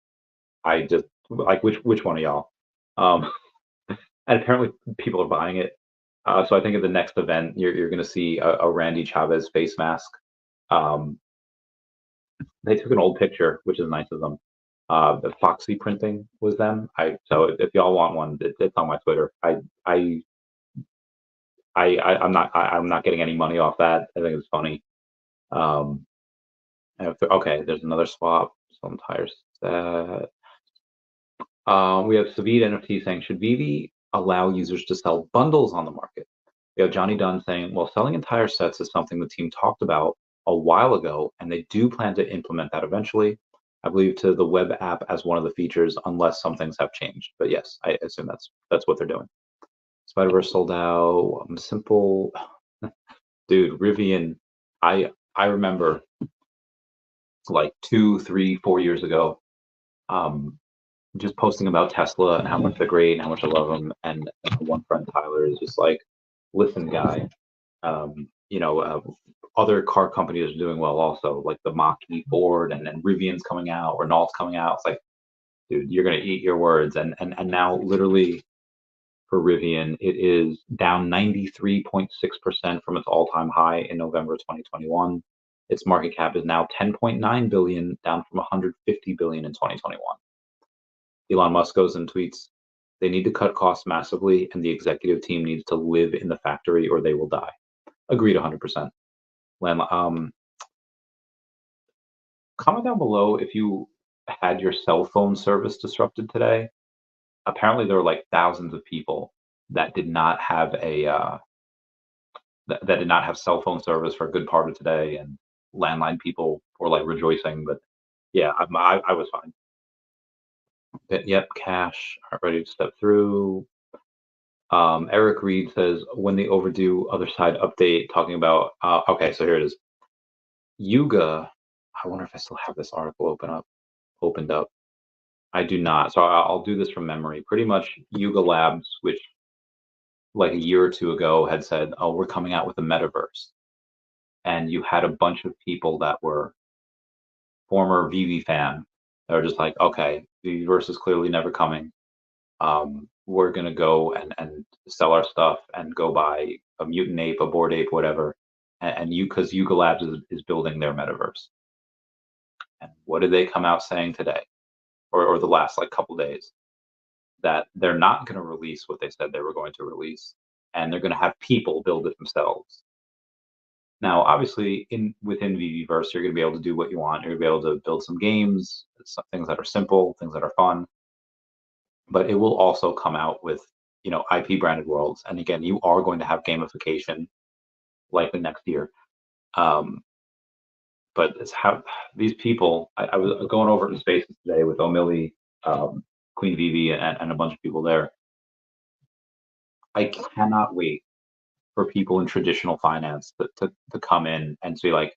I just like which one of y'all? Um, and apparently people are buying it. So I think at the next event you're going to see a Randy Chavez face mask. They took an old picture, which is nice of them. The Foxy printing was them. So if y'all want one, it's on my Twitter. I'm not getting any money off that. I think it's funny. Okay, there's another swap. Some tires. We have Savid NFT saying, should Veve allow users to sell bundles on the market? We have Johnny Dunn saying, well, selling entire sets is something the team talked about a while ago, and they do plan to implement that eventually. I believe to the web app as one of the features, unless some things have changed. But yes, I assume that's what they're doing. Spider-Verse sold out. Simple, dude. Rivian. I remember like 2, 3, 4 years ago. Just posting about Tesla and how much they're great and how much I love them. And one friend, Tyler, is just like, listen, guy, other car companies are doing well also, like the Mach-E Ford and Rivian's coming out, Renault's coming out. It's like, dude, you're going to eat your words. And now literally for Rivian, it is down 93.6% from its all-time high in November 2021. Its market cap is now 10.9 billion, down from 150 billion in 2021. Elon Musk goes and tweets, they need to cut costs massively, and the executive team needs to live in the factory or they will die. Agreed 100%. Comment down below if you had your cell phone service disrupted today. Apparently, there were like thousands of people that did not have that did not have cell phone service for a good part of today, and landline people were like rejoicing. But yeah, I was fine. Yep, cash, ready to step through. Eric Reed says, when the overdue other side update talking about, okay, so here it is. Yuga, I wonder if I still have this article opened up. I do not. So I'll do this from memory. Pretty much Yuga Labs, which like a year or two ago had said, oh, we're coming out with a metaverse. And you had a bunch of people that were former Veve fan that are just like, okay, Veveverse is clearly never coming. We're gonna go and sell our stuff and go buy a mutant ape, a bored ape, whatever, and you because Yuga Labs is building their metaverse. And what did they come out saying today, or the last like couple days? That they're not going to release what they said they were going to release, and they're going to have people build it themselves. Now, obviously, within Veveverse, you're going to be able to do what you want. You're going to be able to build some games, some things that are simple, things that are fun. But it will also come out with, IP branded worlds. And again, you are going to have gamification likely next year. But it's how these people, I was going over in Spaces today with O'Milly, Queen Veve, and a bunch of people there. I cannot wait for people in traditional finance to come in and be like,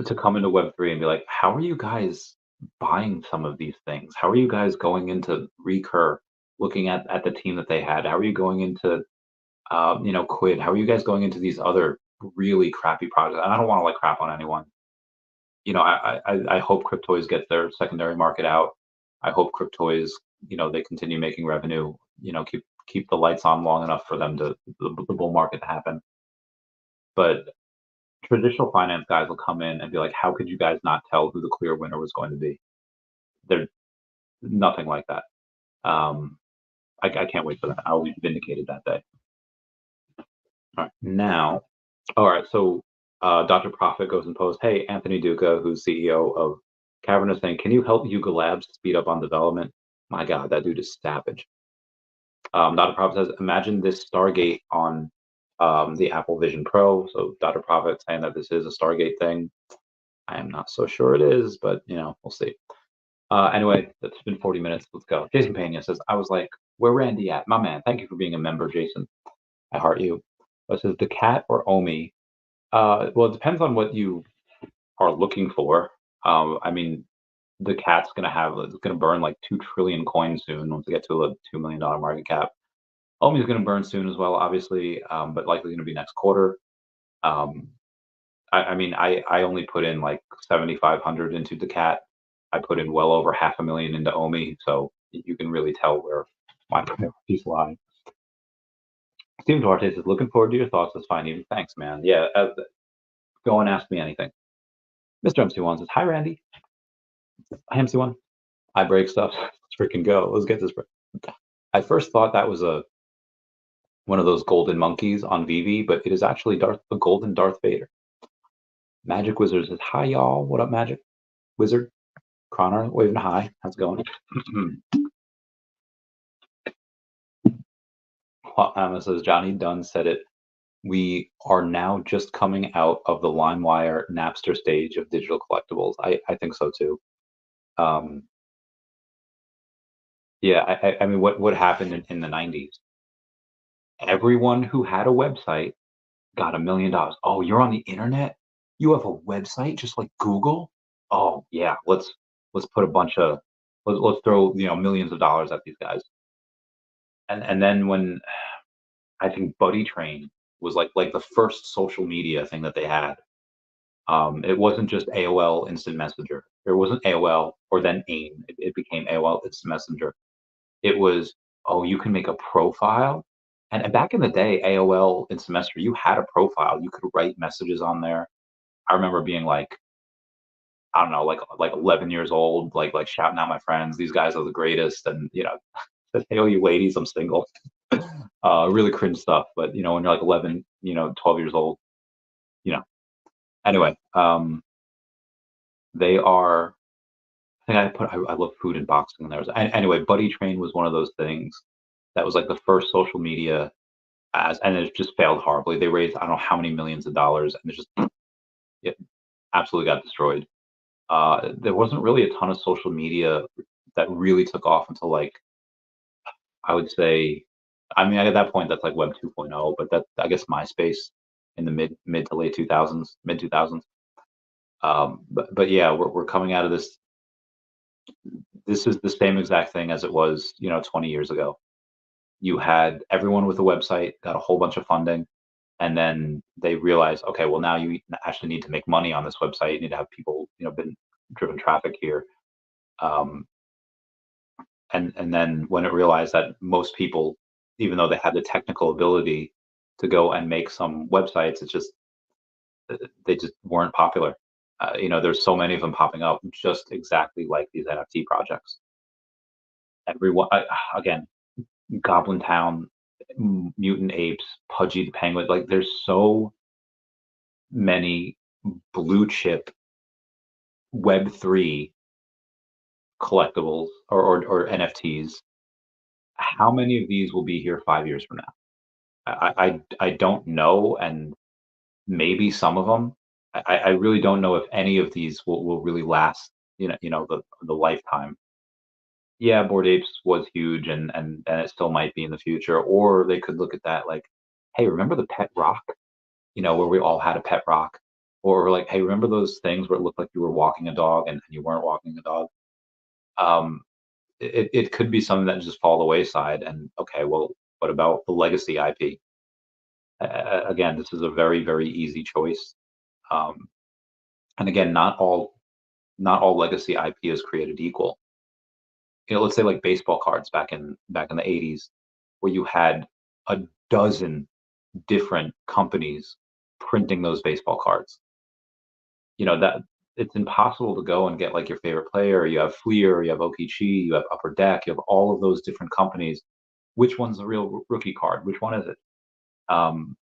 to come into Web3 and be like, how are you guys buying some of these things? How are you guys going into Recur, looking at the team that they had? How are you going into Quid? How are you guys going into these other really crappy projects? And I don't want to like crap on anyone. I hope Cryptoys get their secondary market out. I hope Cryptoys, they continue making revenue. Keep the lights on long enough for them to the bull market to happen. But traditional finance guys will come in and be like, how could you guys not tell who the clear winner was going to be? There's nothing like that. I can't wait for that. I'll be vindicated that day. All right, now, all right. So, Dr. Profit goes and posts, "Hey, Anthony Duca, who's CEO of Cavern, is saying, can you help Yuga Labs speed up on development? My God, that dude is savage." Dr. Profit says, "Imagine this Stargate on the Apple Vision Pro." So, Dr. Profit saying that this is a Stargate thing. I am not so sure it is, but we'll see. Anyway, that's been 40 minutes. Let's go. Jason Pena says, "I was like, where Randy at? My man, thank you for being a member, Jason. I heart you." It says, "The cat or OMI?" Well, it depends on what you are looking for. I mean, the cat's it's gonna burn like 2 trillion coins soon once we get to a $2 million market cap. OMI is gonna burn soon as well, obviously, but likely gonna be next quarter. Um, I mean, I only put in like 7,500 into the cat. I put in well over 500,000 into OMI, so you can really tell where my priorities lie. Steven Duarte says, "Looking forward to your thoughts this fine evening." Thanks, man. Yeah, go and ask me anything. Mr. MC1 says, "Hi, Randy." Hi, MC1. I break stuff. Let's freaking go. Let's get this. I first thought that was one of those golden monkeys on Veve, but it is actually the golden Darth Vader. Magic Wizard says, "Hi, y'all. What up, Magic Wizard?" Connor waving hi. How's it going? Emma says, "Johnny Dunn said it. We are now just coming out of the LimeWire Napster stage of digital collectibles." I think so too. Yeah, I mean, what happened in the 90s? Everyone who had a website got $1 million. Oh, you're on the internet? You have a website just like Google? Oh yeah, let's put a bunch of let's throw millions of dollars at these guys. And then when I think Buddy Train was like the first social media thing that they had. It wasn't just AOL Instant Messenger. It wasn't AOL or then AIM. It became AOL Instant Messenger. It was, oh, you can make a profile. And back in the day, AOL Instant Messenger, you had a profile. You could write messages on there. I remember being like, I don't know, like 11 years old, like shouting out my friends. These guys are the greatest, and hey, oh, you ladies, I'm single. Really cringe stuff. But when you're like 11, 12 years old, you know. Anyway, they are. I think I love food and boxing. And anyway, Buddy Train was one of those things that was like the first social media, and it just failed horribly. They raised I don't know how many millions of dollars, and it absolutely got destroyed. There wasn't really a ton of social media that really took off until like I would say, I mean at that point that's like Web 2.0, but that I guess MySpace in the mid to late 2000s, mid 2000s. But yeah, we're coming out of this. This is the same exact thing as it was 20 years ago. You had everyone with a website got a whole bunch of funding, and then they realized, okay, well now you actually need to make money on this website. You need to have people been driven traffic here. um, and then when it realized that most people, even though they had the technical ability to go and make some websites, it's just they just weren't popular. There's so many of them popping up just exactly like these NFT projects. Everyone, again, Goblin Town, Mutant Apes, Pudgy the Penguin. Like, there's so many blue chip Web3 collectibles or NFTs. How many of these will be here 5 years from now? I don't know, and maybe some of them. I really don't know if any of these will really last. The lifetime. Yeah, Bored Apes was huge, and it still might be in the future. Or they could look at that like, hey, remember the pet rock? Where we all had a pet rock. or like, hey, remember those things where it looked like you were walking a dog and you weren't walking a dog? Um, it could be something that just fall the wayside. And okay, well, what about the legacy IP? Again, this is a very, very easy choice. Um, and again, not all legacy IP is created equal. Let's say like baseball cards back in the 80s, where you had a dozen different companies printing those baseball cards. That it's impossible to go and get like your favorite player. You have Fleer, you have Okichi, you have Upper Deck, you have all of those different companies. Which one's the real rookie card? Which one is it? Um,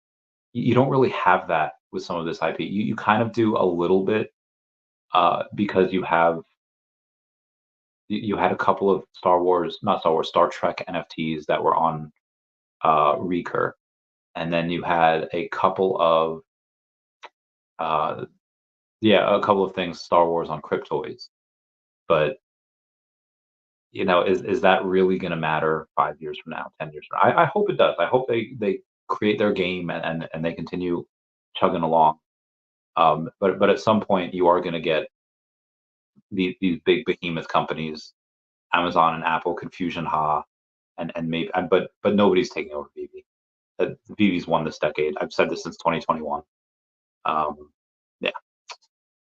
you don't really have that with some of this IP. You kind of do a little bit, because you had a couple of not Star Wars, Star Trek NFTs that were on Recur, and then you had a couple of uh, yeah, a couple of things Star Wars on Cryptoids. But is that really going to matter 5 years from now, 10 years from now? I hope it does. I hope they create their game and they continue chugging along. But at some point, you are going to get these big behemoth companies, Amazon and Apple, Confusion Ha, and maybe, but nobody's taking over Vivi. Vivi's won this decade. I've said this since 2021. Um, yeah,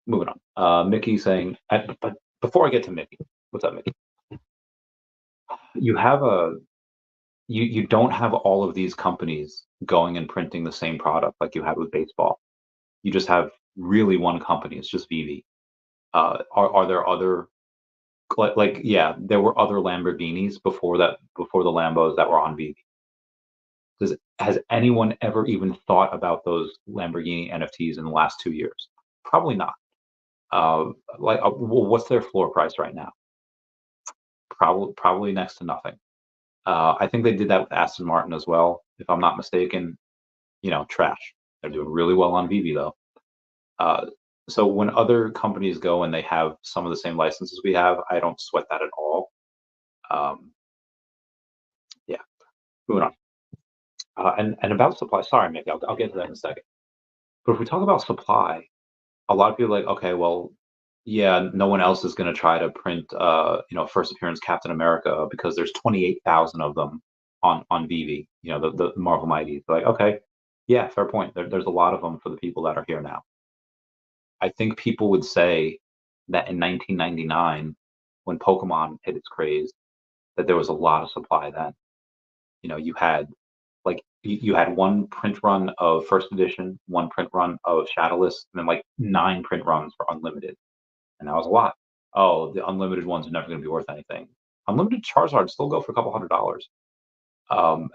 moving on. Mickey saying, but before I get to Mickey, what's up, Mickey? You have a you don't have all of these companies going and printing the same product like you had with baseball. You just have really one company. It's just Vivi. Are there other yeah, there were other Lamborghinis before the Lambos that were on Vivi. Has anyone ever even thought about those Lamborghini NFTs in the last 2 years? Probably not. Well, what's their floor price right now? Probably next to nothing. I think they did that with Aston Martin as well, if I'm not mistaken. Trash. They're doing really well on Vivi though. Uh, so when other companies go and they have some of the same licenses we have, I don't sweat that at all. Um, yeah, moving on. And about supply, sorry, Mick, I'll get to that in a second. But if we talk about supply, a lot of people are like, okay, well, yeah, no one else is going to try to print, first appearance Captain America because there's 28,000 of them on Vivi, the Marvel Mighty. Like, okay, yeah, fair point. There's a lot of them for the people that are here now. I think people would say that in 1999, when Pokemon hit its craze, that there was a lot of supply then. You had you had one print run of first edition, one print run of Shadowless, and then like 9 print runs for Unlimited, and that was a lot. Oh, the unlimited ones are never going to be worth anything. Unlimited Charizard still go for a couple $100,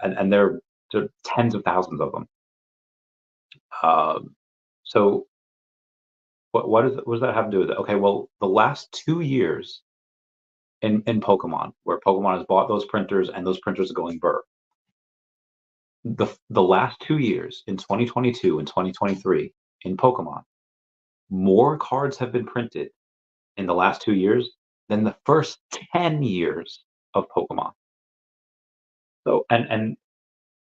and there are tens of thousands of them. So what does that have to do with it? Okay, well, the last 2 years in Pokemon, where Pokemon has bought those printers and those printers are going burr. The last 2 years in 2022 and 2023 in Pokemon, more cards have been printed in the last 2 years than the first 10 years of Pokemon. So and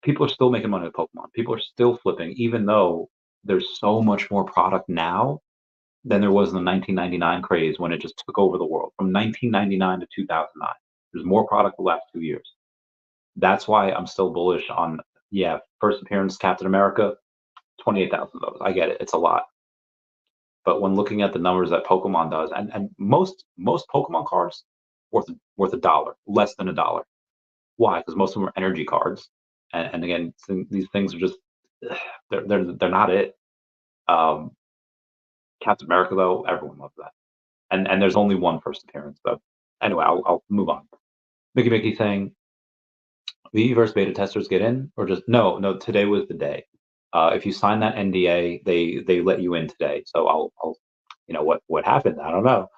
people are still making money with Pokemon. People are still flipping, even though there's so much more product now than there was in the 1999 craze when it just took over the world. From 1999 to 2009, there's more product the last 2 years. That's why I'm still bullish on, yeah, first appearance Captain America, 28,000 of those. I get it. It's a lot. But when looking at the numbers that Pokemon does, and most Pokemon cards worth a dollar, less than a dollar. Why? Because most of them are energy cards, and again, these things are just they're not it. Um, Captain America though, everyone loves that, and there's only one first appearance. But anyway, I'll move on. Mickey saying Veveverse beta testers get in, or just no. Today was the day. If you sign that NDA, they let you in today. So I'll what happened? I don't know.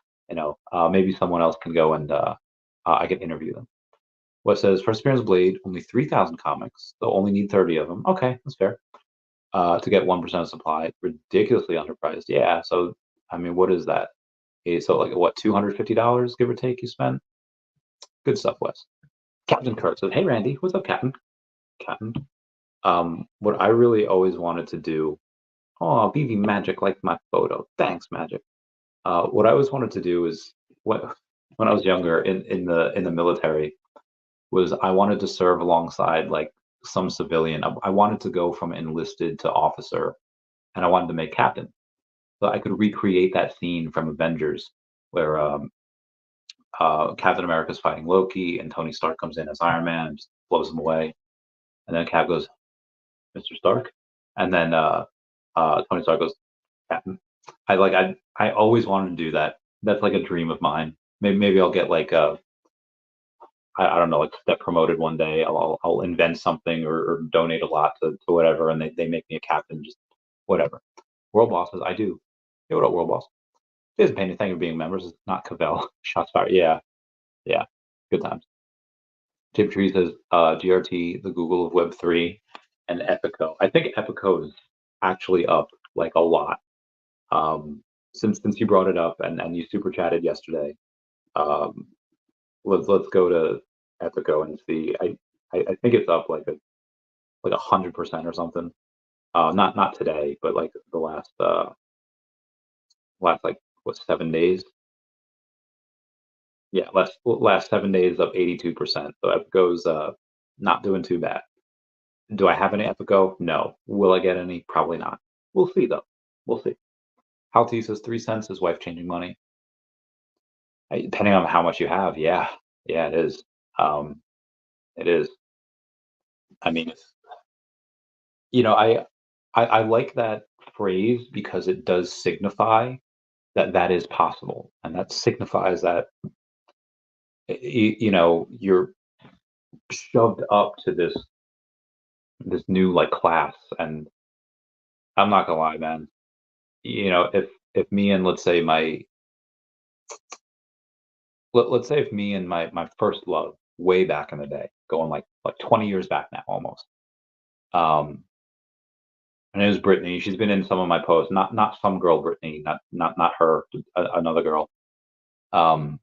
Maybe someone else can go and I can interview them. What says first appearance Blade, only 3,000 comics. They'll only need 30 of them. Okay, that's fair. To get 1% of supply, ridiculously underpriced. Yeah. So I mean, what is that? Okay, so like what, $250 give or take you spent? Good stuff, Wes. Captain Kirk says, "Hey Randy, what's up, Captain?" Captain. What I really always wanted to do Oh, BB Magic liked my photo. Thanks, Magic. What I always wanted to do is when I was younger in the military was I wanted to serve alongside like some civilian. I wanted to go from enlisted to officer, and I wanted to make captain. So I could recreate that scene from Avengers where Captain America's fighting Loki, and Tony Stark comes in as Iron Man and just blows him away. And then Cap goes, "Mr. Stark," and then Tony Stark goes, "Captain." I always wanted to do that. That's like a dream of mine. Maybe I'll get like I don't know, like get promoted one day. I'll invent something or donate a lot to whatever, and they make me a captain. Just whatever. World bosses, I do. Hey, what up, world boss? Isn't paying anything for being members. It's not Cavell. Shots fired. Yeah, yeah. Good times. Tip Tree says GRT, the Google of Web3, and Epico. I think Epico is actually up like a lot. Since you brought it up and you super chatted yesterday, um, let's go to Epico and see. I think it's up like 100% or something. Not today, but like the last like what 7 days? Yeah, last 7 days up 82%. So Epico's not doing too bad. Do I have any Epico? No. Will I get any? Probably not. We'll see though. We'll see. Halty says 3 cents is wife changing money. Depending on how much you have, yeah, yeah, it is. Um, it is. I mean, you know, I like that phrase because it does signify that that is possible, and that signifies that you're shoved up to this new like class. And I'm not gonna lie, man. If me and let's say if me and my first love way back in the day, going like 20 years back now almost. Um, and it was Brittany. She's been in some of my posts. Not some girl, Brittany. Not her. Another girl. Um,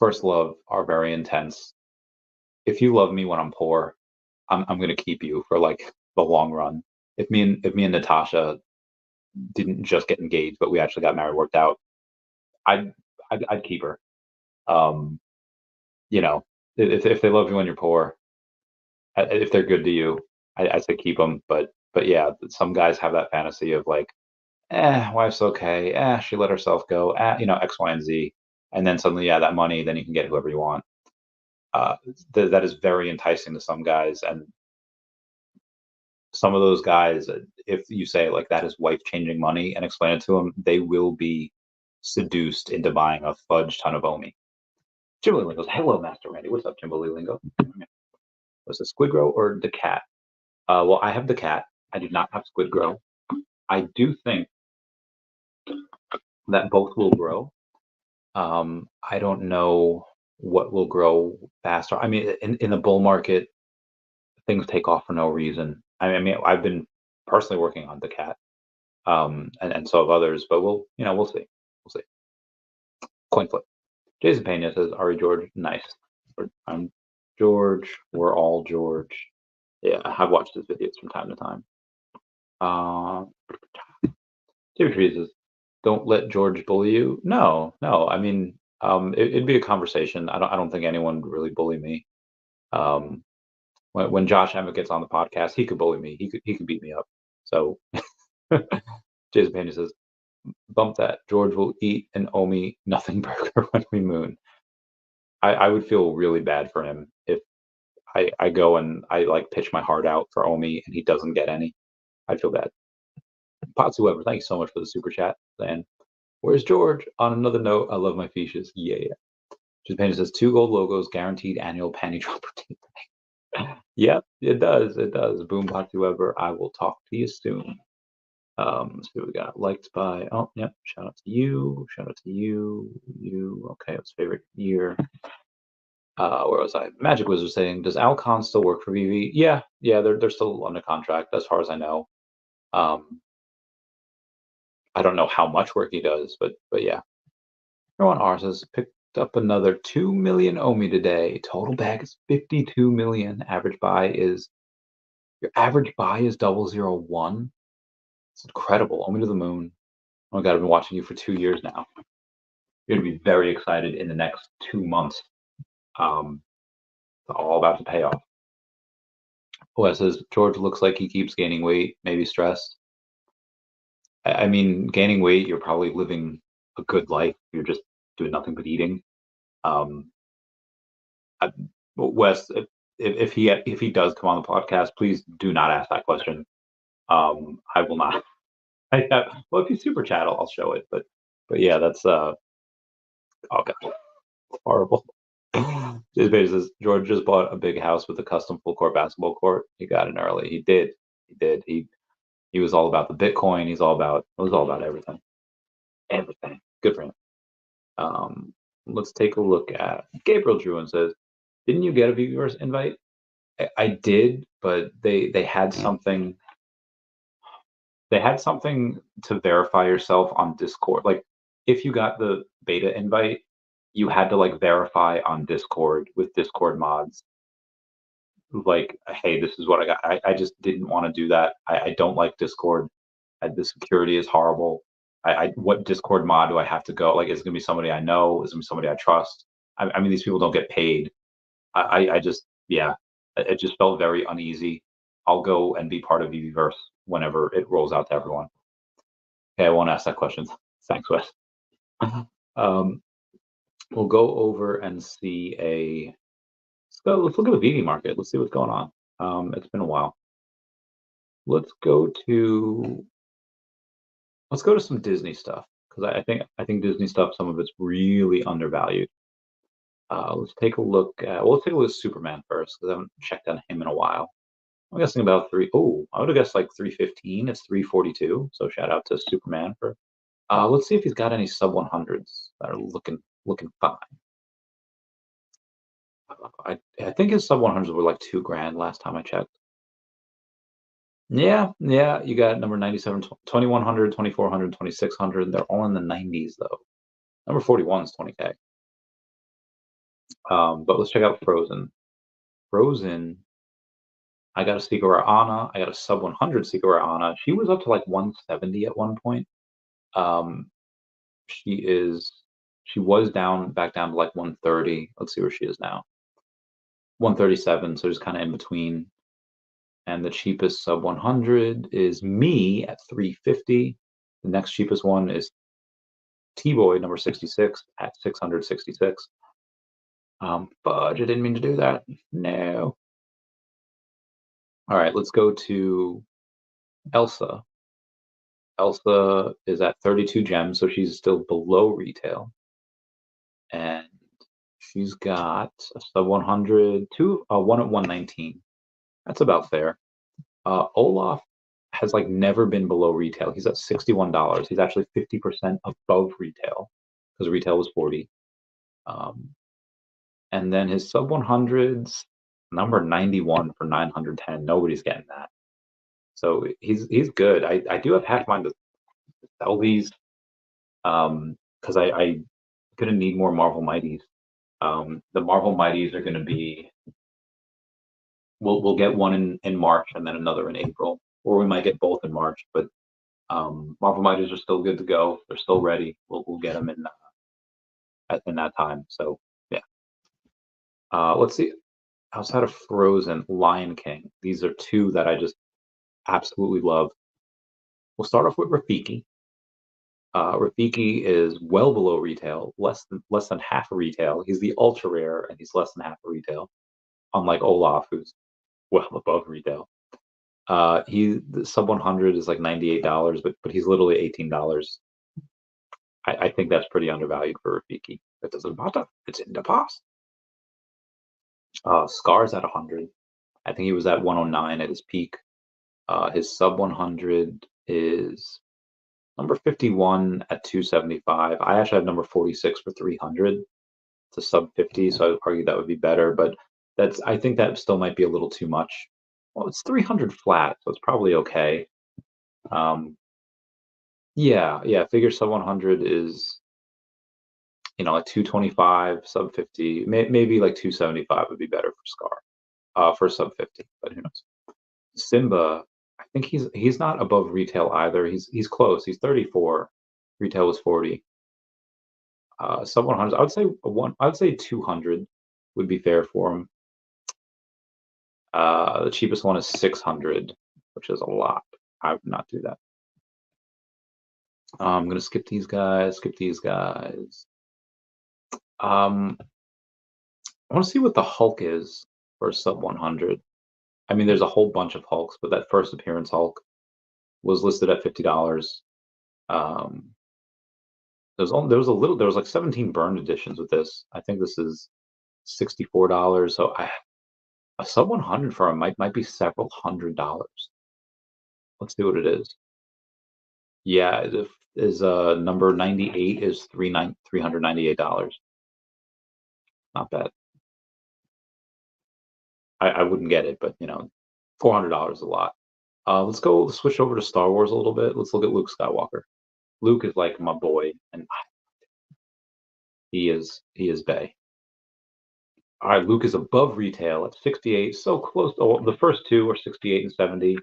First love are very intense. If you love me when I'm poor, I'm gonna keep you for like the long run. If me and Natasha didn't just get engaged, but we actually got married, worked out, I'd I'd keep her. Um, you know, if they love you when you're poor, if they're good to you, I say keep them. But yeah, some guys have that fantasy of like, wife's okay, she let herself go, X, Y, and Z, and then suddenly, yeah, that money, then you can get whoever you want. Uh, that is very enticing to some guys, and some of those guys, if you say like that is wife changing money and explain it to them, they will be seduced into buying a fudge ton of OMI. Jimbo Lingo goes, "Hello, Master Randy. What's up, Jimbo Lingo? Was it Squid Grow or the cat?" Well, I have the cat. I do not have Squid Grow. I do think that both will grow. I don't know what will grow faster. I mean, in the bull market, things take off for no reason. I mean, I've been personally working on the cat, and so have others, but we'll see. We'll see. Coin flip. Jason Pena says, "Ari George, nice. I'm George. We're all George." Yeah, I've watched his videos from time to time. Uh, David Trees says, "Don't let George bully you." No, no. I mean, it'd be a conversation. I don't think anyone would really bully me. Um, when Josh Emmett gets on the podcast, he could bully me. He could beat me up. So Jason Pena says, "Bump that. George will eat an Omi nothing burger when we moon." I would feel really bad for him if I go and I like pitch my heart out for Omi and he doesn't get any. I'd feel bad. Pots whoever, thank you so much for the super chat. And where's George? On another note, I love my Feeshes. Yeah. Japan says 2 gold logos, guaranteed annual panty dropper. Yep, it does. It does. Boom, Pots whoever. I will talk to you soon. Let's see what we got. Liked by, oh, yep. Shout out to you. Shout out to you. You. Okay, it's favorite year. Where was I? Magic Wizard saying, "Does Al Khan still work for VV?" Yeah, yeah, they're still under contract as far as I know. Um, I don't know how much work he does, but yeah. Everyone ours has picked up another 2 million OMI today. Total bag is 52 million. Your average buy is 001. It's incredible. OMI to the moon. Oh my God, I've been watching you for 2 years now. You're gonna be very excited in the next 2 months. Um, it's all about to pay off. Wes says George looks like he keeps gaining weight, maybe stressed. I mean, gaining weight, you're probably living a good life. You're just doing nothing but eating. Um, I, Wes, if he does come on the podcast, please do not ask that question. I will not. Well, if you super chat, I'll show it. But yeah, that's oh god, horrible. His face says George just bought a big house with a custom full court basketball court. He got in early. He did. He did. He was all about the Bitcoin. He's all about. It was all about everything. Everything. Good for him. Um, let's take a look at Gabriel Druin says, "Didn't you get a Veveverse invite?" I did, but they had something. They had something to verify yourself on Discord. Like, if you got the beta invite, you had to like verify on Discord with Discord mods. Like, hey, this is what I got. I just didn't want to do that. I don't like Discord. The security is horrible. What Discord mod do I have to go? Like, is it gonna be somebody I know? Is it gonna be somebody I trust? I mean, these people don't get paid. I just, yeah, it just felt very uneasy. I'll go and be part of Veveverse whenever it rolls out to everyone. Okay, I won't ask that question. Thanks, Wes. um, we'll go over and see a. Let's look at the VV market. Let's see what's going on. It's been a while. Let's go to some Disney stuff because I think Disney stuff, some of it's really undervalued. Let's take a look at. Well, let's take a look at Superman first because I haven't checked on him in a while. I'm guessing about three. Oh, I would have guessed like 315. It's 342. So shout out to Superman for. Let's see if he's got any sub 100s that are looking fine. I think his sub 100s were like $2,000 last time I checked. Yeah, you got number 97, 2100, 2400, 2600. They're all in the 90s though. Number 41 is 20K. But let's check out Frozen. Frozen, I got a Secret Anna. I got a sub 100 Secret Anna. She was up to like 170 at one point. Um, she was back down to like 130. Let's see where she is now. 137, so just kind of in between. And the cheapest sub 100 is me at 350. The next cheapest one is T-Boy number 66 at 666. Fudge, I didn't mean to do that. No. All right, let's go to Elsa. Elsa is at 32 gems, so she's still below retail. And she's got a sub 100, one at 119. That's about fair. Olaf has like never been below retail. He's at $61. He's actually 50% above retail because retail was 40. And then his sub 100s, number 91 for 910. Nobody's getting that. So he's good. I do have half mind to sell these because I'm gonna need more Marvel Mighties. The Marvel Mighties are gonna be. We'll get one in March and then another in April, or we might get both in March. But Marvel Mighties are still good to go. They're still ready. We'll get them in that time. So yeah. Let's see. Outside of Frozen, Lion King. These are two that I just absolutely love. We'll start off with Rafiki. Rafiki is well below retail, less than half a retail. He's the ultra rare, and he's less than half a retail. Unlike Olaf, who's well above retail. The sub 100 is like $98, but he's literally $18. I think that's pretty undervalued for Rafiki. It doesn't matter. It's in the past. Scar's at 100. I think he was at 109 at his peak. His sub 100 is number 51 at 275. I actually have number 46 for 300. It's a sub 50, so I would argue that would be better. But I think that still might be a little too much. Well, it's 300 flat, so it's probably okay. Yeah. Figure sub 100 is, like 225, sub 50, maybe like 275 would be better for Scar, for sub 50, but who knows. Simba, I think he's not above retail either. He's close. He's 34. Retail was 40. Sub 100. I would say 200 would be fair for him. The cheapest one is 600, which is a lot. I would not do that. I'm gonna skip these guys. Skip these guys. I want to see what the Hulk is for sub 100. I mean, there's a whole bunch of Hulks, but that first appearance Hulk was listed at $50. Um, there was like 17 burned editions with this. I think this is $64. So a sub 100 for him might be several $100s. Let's see what it is. Yeah, number 98 is $398. Not bad. I wouldn't get it, but $400 is a lot. Let's switch over to Star Wars a little bit. Let's look at Luke Skywalker. Luke is like my boy, and he is Bay. All right, Luke is above retail at 68, so close. The first two are 68 and 70,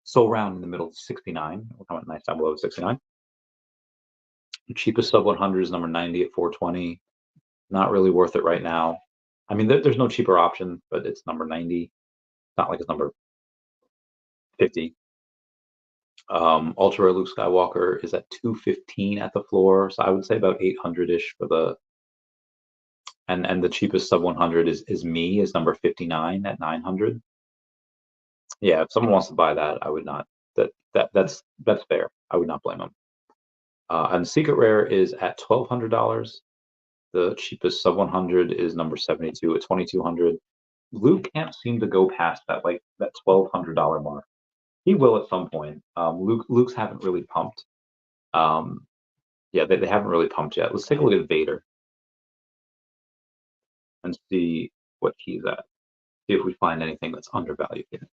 so round in the middle, 69. We'll come out nice down below 69. The cheapest sub 100 is number 90 at 420. Not really worth it right now. I mean, there's no cheaper option, but it's number 90. It's not like it's number 50. Ultra Rare Luke Skywalker is at 215 at the floor, so I would say about 800-ish for the. And the cheapest sub 100 is number 59 at 900. Yeah, if someone wants to buy that, I would not. That's fair. I would not blame them. And Secret Rare is at $1,200. The cheapest sub 100 is number 72 at 2,200. Luke can't seem to go past that $1,200 mark. He will at some point. Luke's haven't really pumped. Yeah, they haven't really pumped yet. Let's take a look at Vader and see what he's at. See if we find anything that's undervalued here.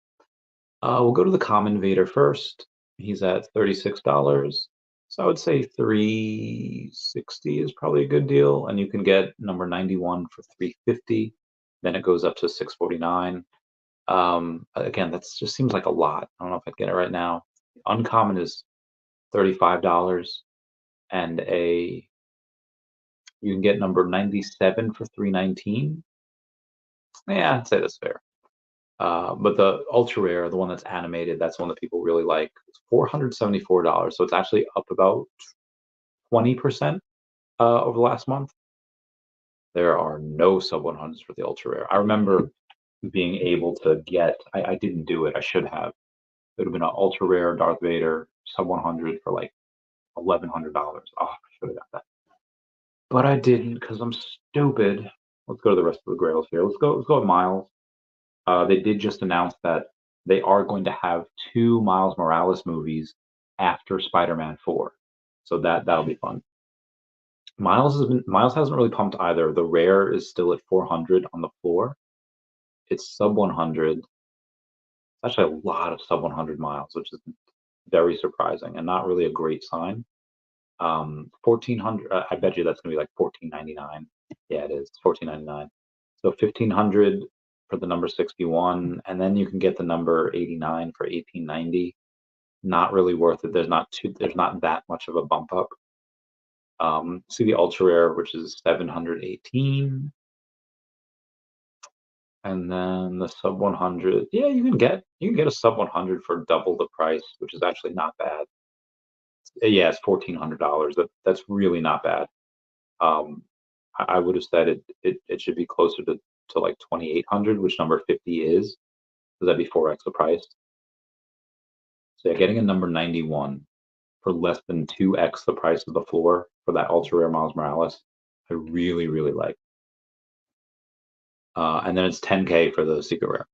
We'll go to the common Vader first. He's at $36. So I would say 360 is probably a good deal, and you can get number 91 for 350. Then it goes up to 649. Again, that just seems like a lot. I don't know if I'd get it right now. Uncommon is $35, and you can get number 97 for 319. Yeah, I'd say that's fair. But the ultra rare, the one that's animated, that's one that people really like. It's $474, so it's actually up about 20% over the last month. There are no sub 100s for the ultra rare. I remember being able to get. I didn't do it. I should have. It would have been an ultra rare Darth Vader sub 100 for like $1,100. Oh, I should have got that, but I didn't because I'm stupid. Let's go to the rest of the grails here. Let's go with Miles. They did just announce that they are going to have two Miles Morales movies after Spider-Man 4, so that'll be fun. Miles hasn't really pumped either. The rare is still at 400 on the floor. It's sub 100. It's actually a lot of sub 100 miles, which is very surprising and not really a great sign. 1,400. I bet you that's gonna be like 14.99. Yeah, it is. It's 14.99. So 1,500 for the number 61, and then you can get the number 89 for 1890. Not really worth it. There's not that much of a bump up. See the ultra rare, which is 718, and then the sub 100. Yeah, you can get a sub 100 for double the price, which is actually not bad. Yeah, it's $1,400. That's really not bad. I would have said it should be closer to like 2,800, which number 50 is. So that'd be 4x the price. So yeah, getting a number 91 for less than 2x the price of the floor for that ultra rare Miles Morales, I really, really like. And then it's 10K for the secret rare.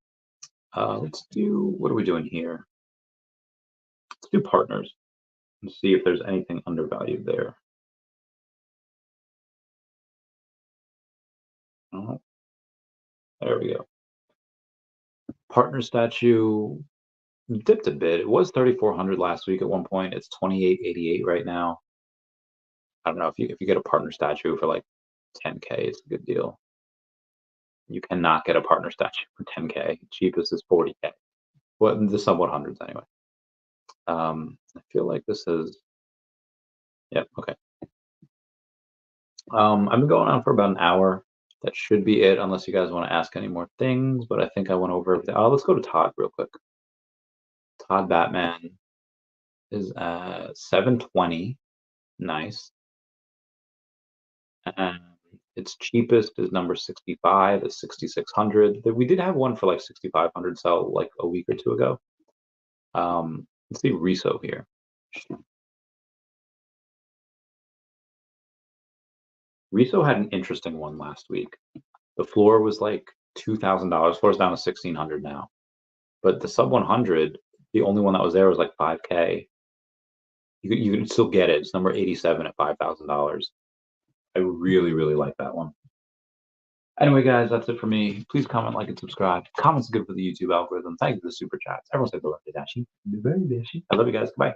What are we doing here? Let's do partners and see if there's anything undervalued there. Oh, there we go. Partner statue dipped a bit. It was 3,400 last week at one point. It's 2,888 right now. I don't know if you get a partner statue for like 10K, it's a good deal. You cannot get a partner statue for 10K. Cheapest is 40K. Well, the sub 100s anyway. I feel like this is, yep, okay. I've been going on for about an hour. That should be it, unless you guys want to ask any more things, but I think I went over everything. Oh, let's go to Todd real quick. Todd Batman is 720. Nice. And its cheapest is number 65 is 6,600. We did have one for like 6,500 sell like a week or two ago. Let's see Riso here. Riso had an interesting one last week. The floor was like $2,000. Floor's down to 1,600 now. But the sub 100, the only one that was there was like 5K. You can still get it. It's number 87 at $5,000. I really, really like that one. Anyway, guys, that's it for me. Please comment, like, and subscribe. Comments are good for the YouTube algorithm. Thank you for the super chats. Everyone say the love to Dashi. I love you guys. Goodbye.